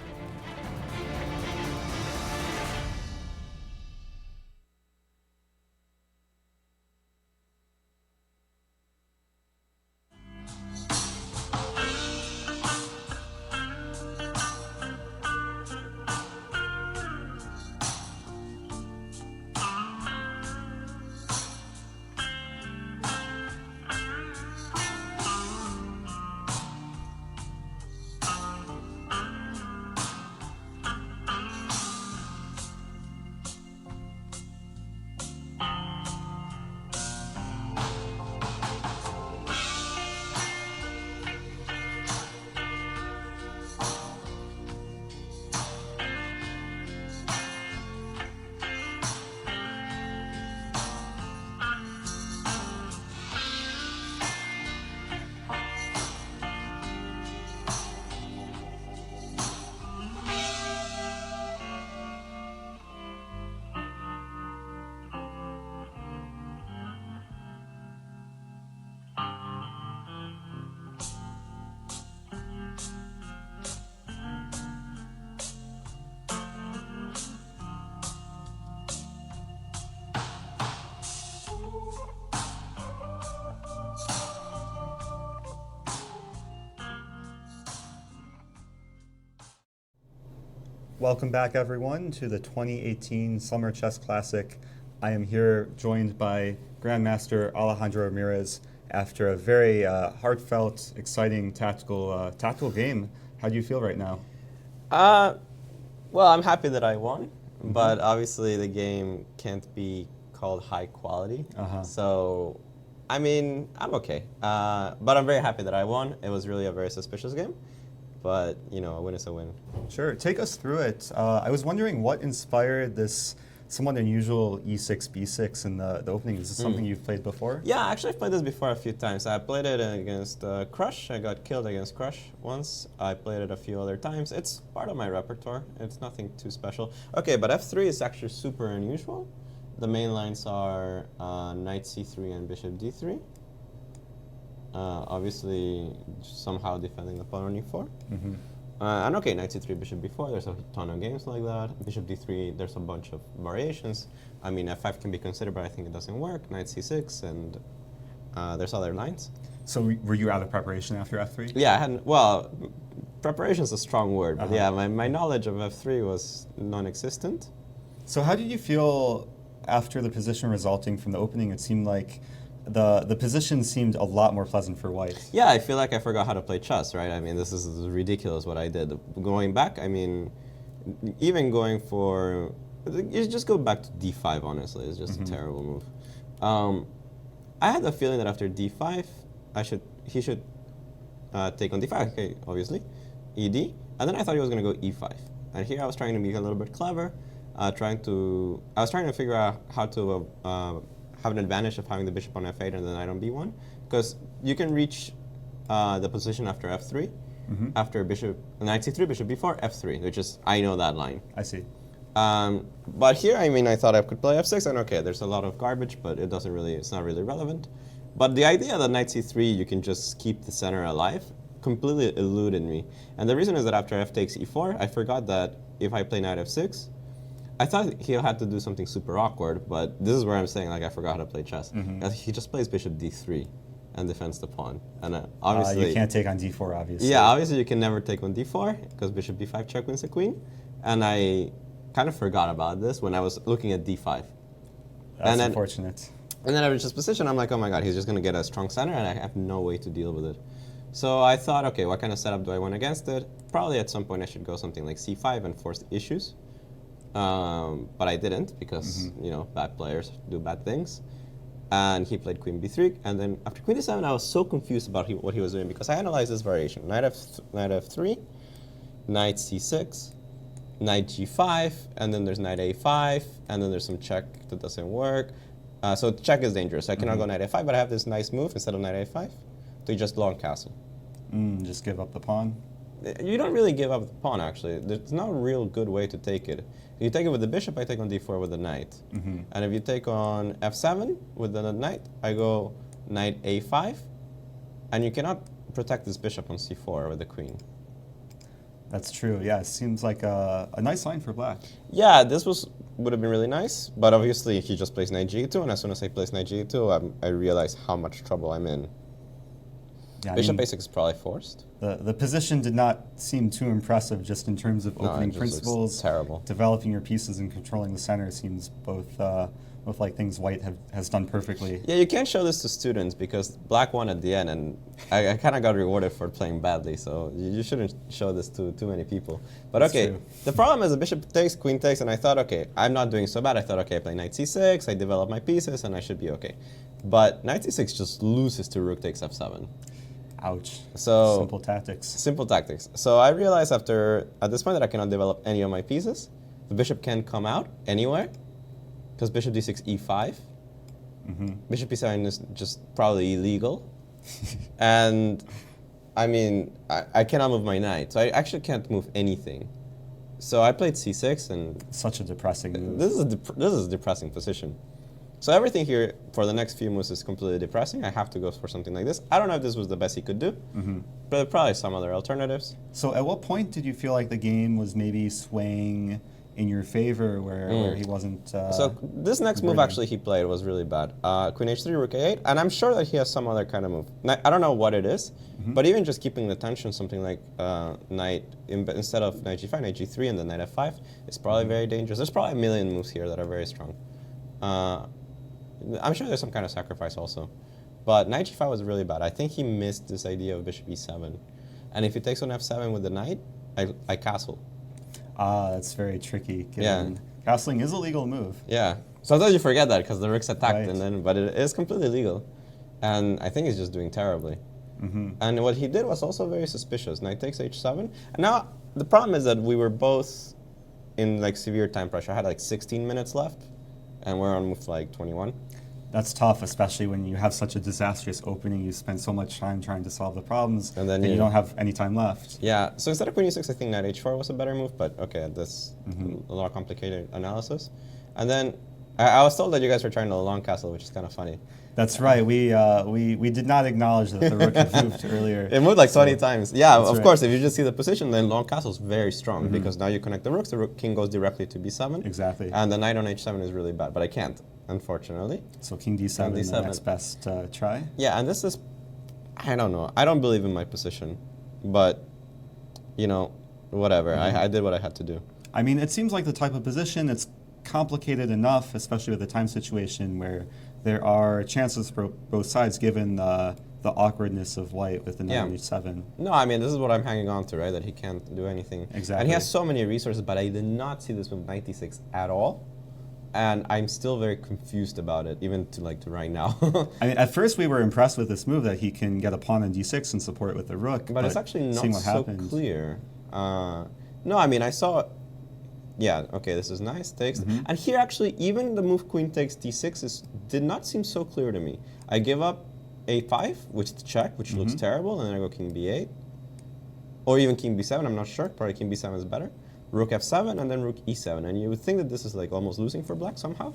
Welcome back, everyone, to the 2018 Summer Chess Classic. I am here joined by Grandmaster Alejandro Ramirez after a very heartfelt, exciting tactical game. How do you feel right now? Well, I'm happy that I won, but obviously the game can't be called high quality. So, I mean, I'm okay. But I'm very happy that I won. It was really a very suspicious game. But, you know, a win is a win. Sure. Take us through it. I was wondering what inspired this somewhat unusual e6, b6 in the opening. Is this something you've played before? Yeah, actually I've played this before a few times. I played it against Crush. I got killed against Crush once. I played it a few other times. It's part of my repertoire. It's nothing too special. Okay, but f3 is actually super unusual. The main lines are knight c3 and bishop d3. Obviously, somehow defending the pawn on e4. And okay, knight c3, bishop b4, there's a ton of games like that. Bishop d3, there's a bunch of variations. I mean, f5 can be considered, but I think it doesn't work. Knight c6, and there's other lines. So were you out of preparation after f3? Yeah, I hadn't, well, preparation is a strong word, but yeah, my knowledge of f3 was non-existent. So how did you feel after the position resulting from the opening? It seemed like the position seemed a lot more pleasant for white. Yeah, I feel like I forgot how to play chess, right? I mean, this is ridiculous what I did. Going back, I mean, even going for, you just go back to d5, honestly. It's just a terrible move. I had the feeling that after d5, he should take on d5, okay, obviously, ed, and then I thought he was going to go e5. And here I was trying to be a little bit clever, I was trying to figure out how to have an advantage of having the bishop on f8 and the knight on b1, because you can reach the position after f3, after knight c3, bishop b4, f3, which is, I know that line. I see. But here, I mean, I thought I could play f6, and okay, there's a lot of garbage, but it's not really relevant. But the idea that knight c3, you can just keep the center alive, completely eluded me. And the reason is that after f takes e4, I forgot that if I play knight f6, I thought he had to do something super awkward, but this is where I'm saying, like, I forgot how to play chess. He just plays bishop d3 and defends the pawn. And obviously... you can't take on d4, obviously. Yeah, obviously you can never take on d4, because bishop b5 check wins the queen. And I kind of forgot about this when I was looking at d5. That's unfortunate. And then I was just positioned, I'm like, oh my god, he's just going to get a strong center, and I have no way to deal with it. So I thought, okay, what kind of setup do I want against it? Probably at some point I should go something like c5 and force issues. But I didn't, because, you know, bad players do bad things. And he played queen b3, and then after queen d7, I was so confused about what he was doing, because I analyzed this variation. Knight f3, knight c6, knight g5, and then there's knight a5, and then there's some check that doesn't work. So check is dangerous. I cannot go knight a5, but I have this nice move instead of knight a5 to just long castle. Just give up the pawn? You don't really give up the pawn, actually. There's no real good way to take it. If you take it with the bishop, I take on d4 with the knight. And if you take on f7 with the knight, I go knight a5, and you cannot protect this bishop on c4 with the queen. That's true, yeah. It seems like a nice line for black. Yeah, this would have been really nice, but obviously he just plays knight g2, and as soon as I place knight g2, I realize how much trouble I'm in. Yeah, bishop a6 is probably forced. The position did not seem too impressive just in terms of opening principles. Terrible. Developing your pieces and controlling the center seems both like things white has done perfectly. Yeah, you can't show this to students because black won at the end, and I kind of got rewarded for playing badly, so you shouldn't show this to too many people. But that's okay, true. The problem is the bishop takes, queen takes, and I thought, okay, I'm not doing so bad. I thought, okay, I play knight c6, I develop my pieces, and I should be okay. But knight c6 just loses to rook takes f7. Ouch. So simple tactics. Simple tactics. So I realized at this point that I cannot develop any of my pieces. The bishop can't come out anywhere because bishop d6, e5. Bishop e7 is just probably illegal. And I mean, I cannot move my knight, so I actually can't move anything. So I played c6, and such a depressing move. This is a depressing position. So everything here for the next few moves is completely depressing. I have to go for something like this. I don't know if this was the best he could do, but there are probably some other alternatives. So at what point did you feel like the game was maybe swaying in your favor where he wasn't... so this next move actually he played was really bad. Queen h3, rook a8, and I'm sure that he has some other kind of move. I don't know what it is, but even just keeping the tension, something like instead of knight g5, knight g3, and then knight f5 is probably very dangerous. There's probably a million moves here that are very strong. I'm sure there's some kind of sacrifice also. But knight g5 was really bad. I think he missed this idea of bishop e7. And if he takes on f7 with the knight, I castle. That's very tricky. Castling is a legal move. Yeah. Sometimes you forget that because the rook's attacked, but it is completely legal. And I think he's just doing terribly. And what he did was also very suspicious. Knight takes h7. And now the problem is that we were both in like severe time pressure. I had like 16 minutes left, and we're on move like 21. That's tough, especially when you have such a disastrous opening. You spend so much time trying to solve the problems, and then you don't have any time left. Yeah, so instead of queen e6, I think knight h4 was a better move, but okay, that's a lot of complicated analysis. And then I was told that you guys were trying to long castle, which is kind of funny. That's right. We did not acknowledge that the rook had moved earlier. It moved like 20 times. Yeah, of right. course, if you just see the position, then long castle is very strong because now you connect the rooks, the rook king goes directly to b7. Exactly. And the knight on h7 is really bad, but I can't, unfortunately. So king d7, D7. the next best try. Yeah, and this is, I don't know. I don't believe in my position, but, you know, whatever. I did what I had to do. I mean, it seems like the type of position, it's complicated enough, especially with the time situation where there are chances for both sides given the awkwardness of white with the knight on h7. No, I mean, this is what I'm hanging on to, right? That he can't do anything. Exactly. And he has so many resources, but I did not see this with knight d6 at all. And I'm still very confused about it, even to right now. I mean, at first we were impressed with this move that he can get a pawn on d6 and support it with the rook. But it's actually not so clear. No, I mean, I saw, yeah, okay, this is nice, takes. And here actually, even the move queen takes d6 did not seem so clear to me. I give up a5, which is check, which looks terrible, and then I go king b8. Or even king b7, I'm not sure, probably king b7 is better. Rook f7, and then rook e7. And you would think that this is almost losing for black somehow.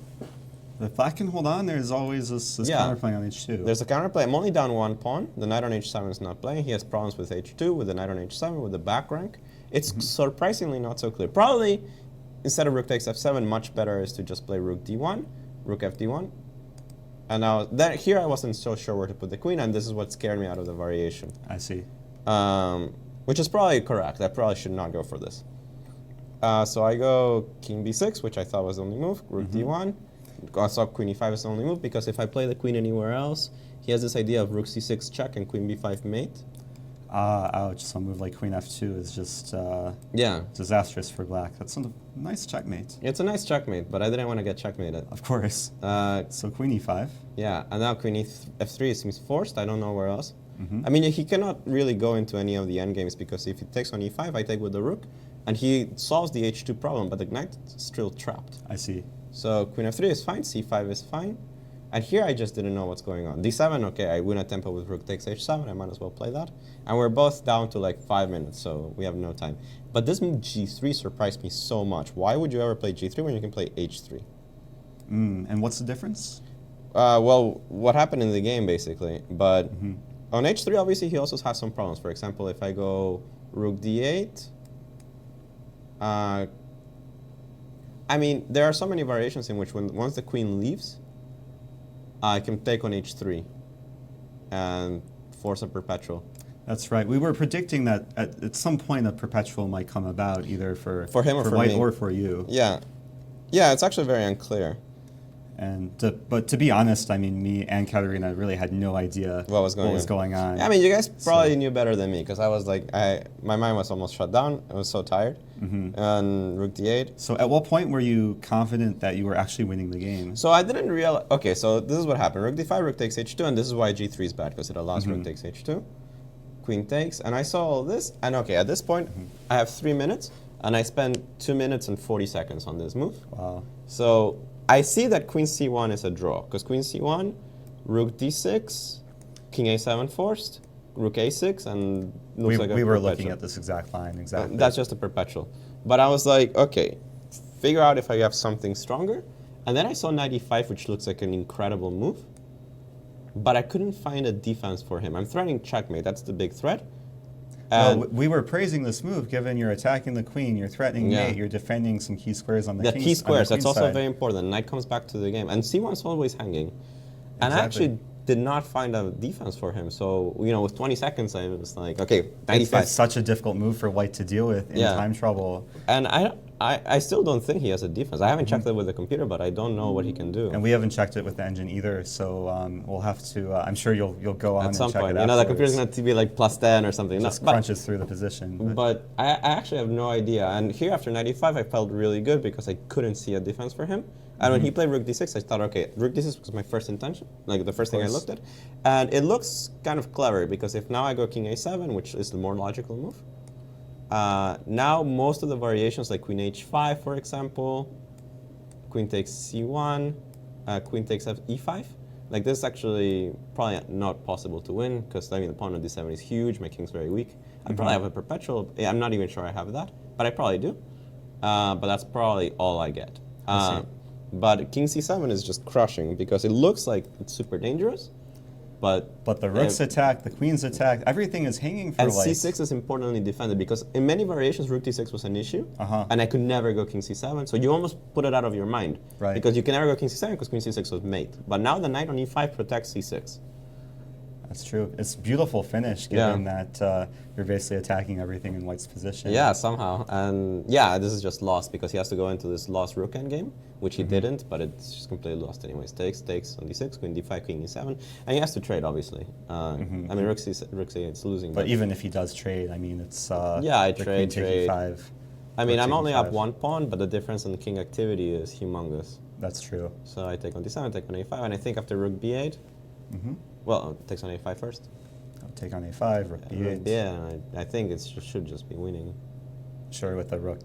If black can hold on, there's always this counterplay on h2. There's a counterplay. I'm only down one pawn. The knight on h7 is not playing. He has problems with h2, with the knight on h7, with the back rank. It's surprisingly not so clear. Probably, instead of rook takes f7, much better is to just play rook d1, rook fd1. And now, here I wasn't so sure where to put the queen, and this is what scared me out of the variation. I see. Which is probably correct. I probably should not go for this. So I go king b6, which I thought was the only move, rook d1. I saw queen e5 is the only move, because if I play the queen anywhere else, he has this idea of rook c6 check and queen b5 mate. Ouch, so a move like queen f2 is just disastrous for black. That's a nice checkmate. It's a nice checkmate, but I didn't want to get checkmated. Of course. So queen e5. Yeah, and now queen f3 seems forced. I don't know where else. I mean, he cannot really go into any of the endgames, because if he takes on e5, I take with the rook, and he solves the h2 problem, but the knight is still trapped. I see. So queen f3 is fine, c5 is fine. And here I just didn't know what's going on. d7, okay, I win a tempo with rook takes h7, I might as well play that. And we're both down to 5 minutes, so we have no time. But this move g3 surprised me so much. Why would you ever play g3 when you can play h3? And what's the difference? Well, what happened in the game, basically. But on h3, obviously, he also has some problems. For example, if I go rook d8, I mean, there are so many variations in which once the queen leaves, I can take on h3 and force a perpetual. That's right. We were predicting that at some point a perpetual might come about, either for him or for white me. or for you. Yeah. Yeah, it's actually very unclear. But to be honest, I mean, me and Katerina really had no idea what was going on. Yeah, I mean, you guys probably knew better than me, because I was my mind was almost shut down. I was so tired. And rook d8. So at what point were you confident that you were actually winning the game? So I didn't realize. Okay, so this is what happened. Rook d5, rook takes h2, and this is why g3 is bad, because it allows rook takes h2. Queen takes, and I saw all this, and okay, at this point, I have 3 minutes, and I spend 2 minutes and 40 seconds on this move. Wow. So I see that queen c1 is a draw, because queen c1, rook d6, king a7 forced, rook a6, and looks like a we were perpetual. looking at this exact line, exactly. That's just a perpetual. But I was like, okay, figure out if I have something stronger. And then I saw knight e5, which looks like an incredible move. But I couldn't find a defense for him. I'm threatening checkmate. That's the big threat. Well, we were praising this move, given you're attacking the queen, you're threatening mate, you're defending some key squares on the king. The key squares, that's also side. very important. Knight comes back to the game. And c1's always hanging. And I actually did not find a defense for him. So, with 20 seconds, I was like, okay, 95. It's such a difficult move for white to deal with in time trouble. And I still don't think he has a defense. I haven't checked it with the computer, but I don't know what he can do. And we haven't checked it with the engine either, so we'll have to, I'm sure you'll go on at some and check point. it out. The computer's going to be like +10 or something. Just crunches through the position. But I actually have no idea. And here after 95, I felt really good because I couldn't see a defense for him. And when he played rook d6, I thought, okay, rook d6 was my first intention, like the first thing I looked at. And it looks kind of clever, because if now I go king a7, which is the more logical move, now most of the variations, like queen h5, for example, queen takes c1, queen takes e5, like this is actually probably not possible to win, because the pawn on d7 is huge, my king's very weak. I probably have a perpetual. I'm not even sure I have that, but I probably do. But that's probably all I get. But king c7 is just crushing because it looks like it's super dangerous. But the rook's attack, the queen's attack, everything is hanging for and like... c6 is importantly defended because in many variations rook d6 was an issue, and I could never go king c7, so you almost put it out of your mind. Right. Because you can never go king c7 because queen c6 was mate. But now the knight on e5 protects c6. That's true. It's a beautiful finish, given that you're basically attacking everything in white's position. Yeah, somehow. And yeah, this is just lost because he has to go into this lost rook endgame, which he didn't, but it's just completely lost anyways. Takes on d6, queen d5, queen e7, and he has to trade, obviously. I mean, rook c8, it's losing. But even if he does trade, I mean, it's yeah, I trade. e5. I mean, I'm only up one pawn, but the difference in the king activity is humongous. That's true. So I take on d7, take on a5, and I think after rook b8, well, it takes on a5 first. I'll take on a5, rook b8. Yeah, I think it should just be winning. Sure, with the rook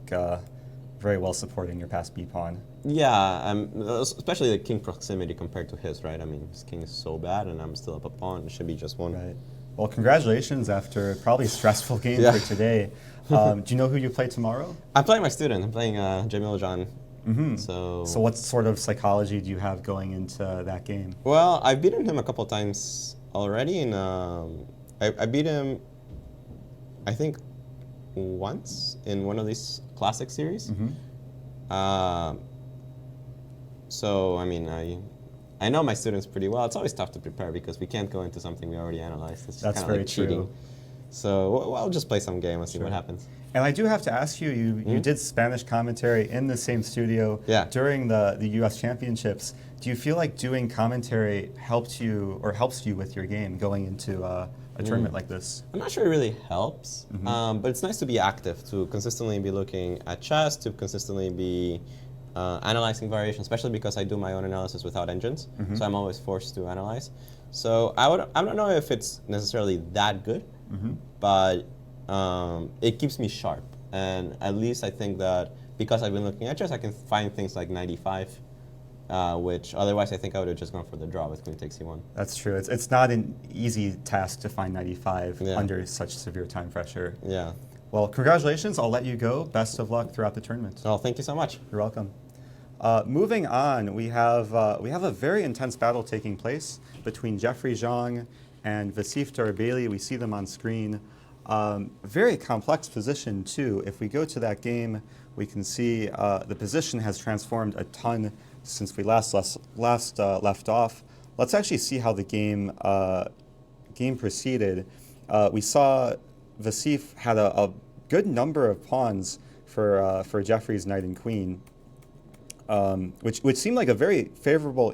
very well supporting your passed b pawn. Yeah, especially the king proximity compared to his, right? I mean, his king is so bad, and I'm still up a pawn. It should be just one. Right. Well, congratulations after probably a stressful game for today. Do you know who you play tomorrow? I'm playing my student. I'm playing Jamil Jan. So what sort of psychology do you have going into that game? Well, I've beaten him a couple times already, and I beat him, I think, once in one of these classic series. So, I mean, I know my students pretty well. It's always tough to prepare because we can't go into something we already analyzed. It's just kind of like cheating. So I'll just play some game and see what happens. And I do have to ask you, you did Spanish commentary in the same studio during the U.S. Championships. Do you feel like doing commentary helps you with your game going into a tournament like this? I'm not sure it really helps, but it's nice to be active, to consistently be looking at chess, to consistently be analyzing variations, especially because I do my own analysis without engines, so I'm always forced to analyze. So I don't know if it's necessarily that good, but it keeps me sharp. And at least I think that because I've been looking at chess, I can find things like 95, which otherwise I think I would have just gone for the draw with queen takes c1. That's true. It's not an easy task to find 95 under such severe time pressure. Yeah. Well, congratulations. I'll let you go. Best of luck throughout the tournament. Oh, thank you so much. You're welcome. Moving on, we have a very intense battle taking place between Jeffrey Xiong and Vasif Durarbayli. We see them on screen. Very complex position too. If we go to that game, we can see the position has transformed a ton since we last left off. Let's actually see how the game proceeded. We saw Vasif had a good number of pawns for Jeffrey's knight and queen, which seemed like a very favorable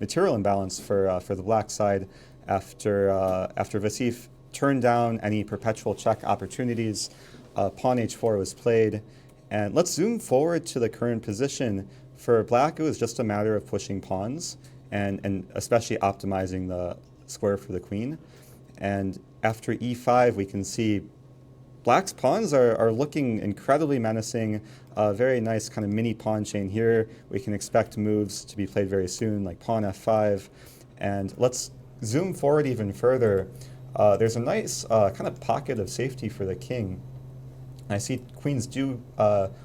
material imbalance for the black side after Vasif turned down any perpetual check opportunities. Pawn h4 was played, and let's zoom forward to the current position. For black, it was just a matter of pushing pawns and especially optimizing the square for the queen. And after e5, we can see black's pawns are looking incredibly menacing. A very nice kind of mini pawn chain here. We can expect moves to be played very soon, like pawn f5. And let's zoom forward even further. There's a nice kind of pocket of safety for the king. I see queens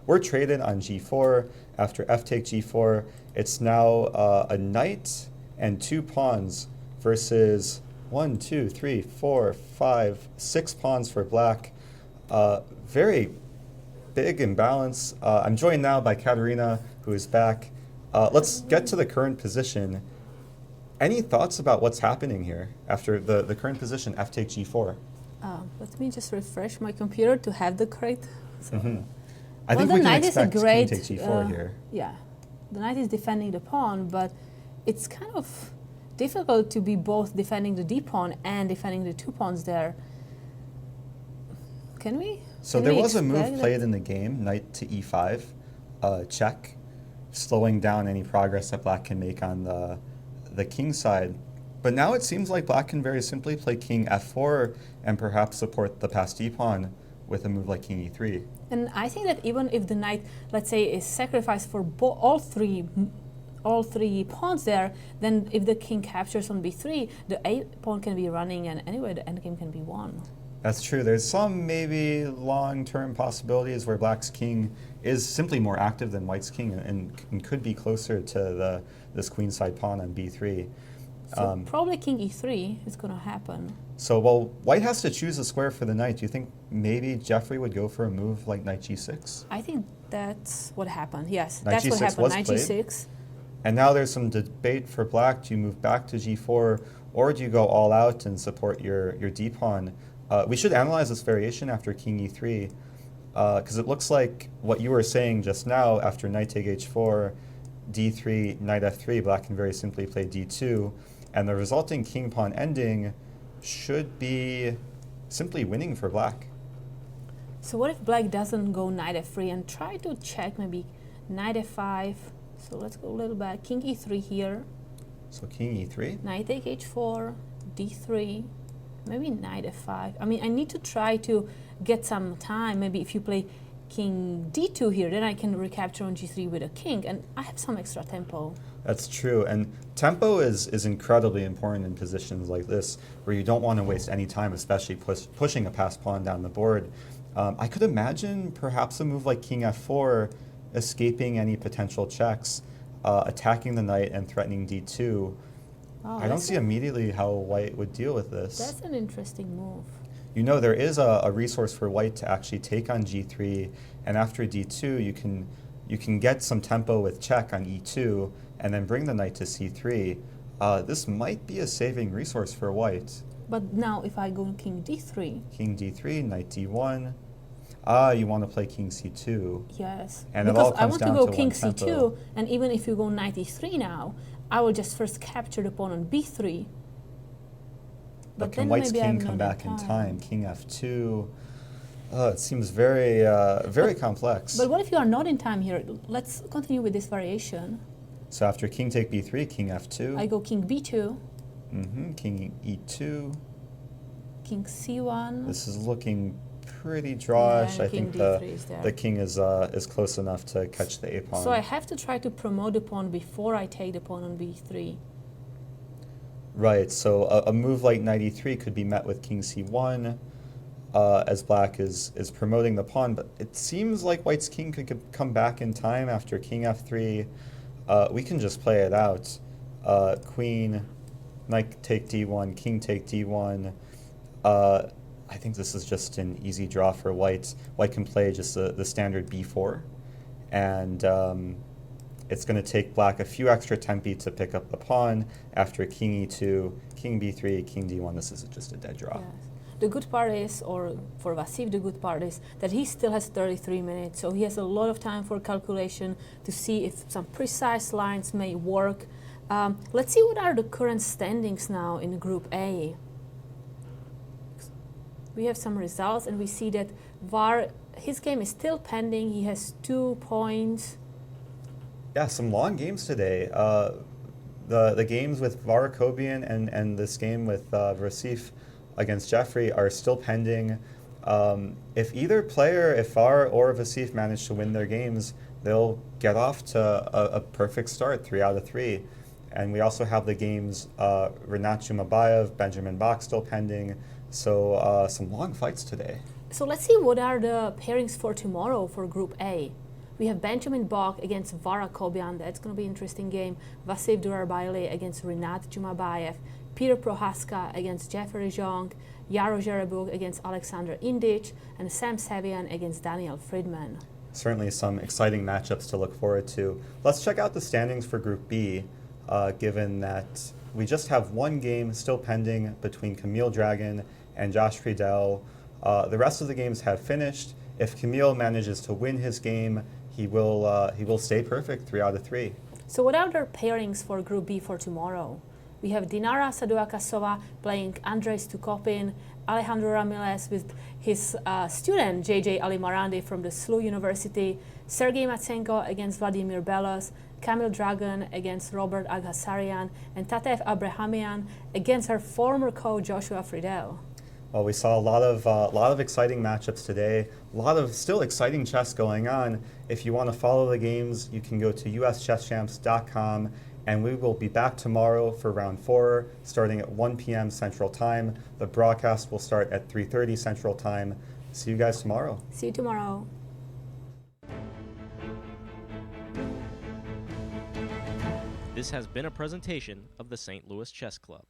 were traded on g4. After f take g4, it's now a knight and 2 pawns versus 1, 2, 3, 4, 5, 6 pawns for black. Very big imbalance. I'm joined now by Katerina, who is back. Let's get to the current position. Any thoughts about what's happening here after the current position, f take g4? Let me just refresh my computer to have the correct. I think we can expect queen take g4 here. Yeah, the knight is defending the pawn, but it's kind of difficult to be both defending the d pawn and defending the 2 pawns there. Can we? So there was a move played in the game, knight to e5, check, slowing down any progress that black can make on the king side. But now it seems like black can very simply play king f4 and perhaps support the passed d pawn with a move like king e3. And I think that even if the knight, let's say, is sacrificed for all three pawns there, then if the king captures on b3, the a pawn can be running, and anyway the endgame can be won. That's true. There's some maybe long-term possibilities where Black's king is simply more active than White's king and could be closer to this queenside pawn on b3. So probably king e3 is going to happen. So, well, White has to choose a square for the knight. Do you think maybe Jeffrey would go for a move like knight g6? I think that's what happened, yes. Knight That's g6 what happened, was knight played. g6. And now there's some debate for Black. Do you move back to g4, or do you go all out and support your d-pawn? We should analyze this variation after king e3, because it looks like what you were saying just now, after knight take h4, d3, knight f3, Black can very simply play d2, and the resulting king-pawn ending should be simply winning for Black. So what if Black doesn't go knight f3 and try to check maybe knight f5? So let's go a little back. King e3 here. So king e3? Knight take h4, d3, maybe knight f5. I mean, I need to try to get some time. Maybe if you play king d2 here, then I can recapture on g3 with a king, and I have some extra tempo. That's true, and tempo is incredibly important in positions like this, where you don't want to waste any time, especially pushing a passed pawn down the board. I could imagine perhaps a move like king f4, escaping any potential checks, attacking the knight and threatening d2. Oh, I don't see immediately how White would deal with this. That's an interesting move. You know, there is a resource for White to actually take on g3, and after d2, you can get some tempo with check on e2, and then bring the knight to c3. This might be a saving resource for White. But now if I go king d3. King d3, knight d1. You want to play king c2. Yes, and because it all comes I want to down go to king one tempo. c2, and even if you go knight e3 now, I will just first capture the pawn on b3. But can White's king come back in time? King f2. It seems very, very complex. But what if you are not in time here? Let's continue with this variation. So after king take b3, king f2. I go king b2. King e2. King c1. This is looking pretty drawish. Yeah, I think the king is close enough to catch the a pawn. So I have to try to promote the pawn before I take the pawn on b3. Right, so a move like knight e3 could be met with king c1, as Black is promoting the pawn, but it seems like White's king could come back in time after king f3. We can just play it out. Queen, knight take d1, king take d1. I think this is just an easy draw for White. White can play just the standard b4, and it's going to take Black a few extra tempi to pick up the pawn. After king e2, king b3, king d1, this is just a dead draw. Yes. The good part is, or for Vasilij, the good part is that he still has 33 minutes, so he has a lot of time for calculation to see if some precise lines may work. Let's see what are the current standings now in Group A. We have some results, and we see that VAR, his game is still pending. He has 2 points. Yeah, some long games today. The games with Varakobyan and this game with Vasilij against Jeffrey are still pending. If either player, if VAR or Vasilij manage to win their games, they'll get off to a perfect start, 3 out of 3. And we also have the games Rinat Jumabayev, Benjamin Bach still pending. So some long fights today. So let's see what are the pairings for tomorrow for Group A. We have Benjamin Bach against Varakobyan. That's going to be an interesting game. Vasilij Durarbayli against Rinat Jumabayev. Peter Prohaska against Jeffrey Xiong. Jaro Jerebuk against Alexander Indjic. And Sam Savian against Daniel Friedman. Certainly some exciting matchups to look forward to. Let's check out the standings for Group B, given that we just have one game still pending between Camille Dragon and Josh Friedel. The rest of the games have finished. If Camille manages to win his game, he will stay perfect, 3 out of 3. So what are the pairings for Group B for tomorrow? We have Dinara Saduakassova playing Andrei Stukopin, Alejandro Ramirez with his student JJ Alimarandi from the SLU University, Sergei Matsenko against Vladimir Belos, Kamil Dragan against Robert Aghasarian, and Tatev Abrahamyan against her former coach Joshua Friedel. Well, we saw a lot of exciting matchups today. A lot of still exciting chess going on. If you want to follow the games, you can go to uschesschamps.com And we will be back tomorrow for round 4, starting at 1 p.m. Central Time. The broadcast will start at 3:30 Central Time. See you guys tomorrow. See you tomorrow. This has been a presentation of the St. Louis Chess Club.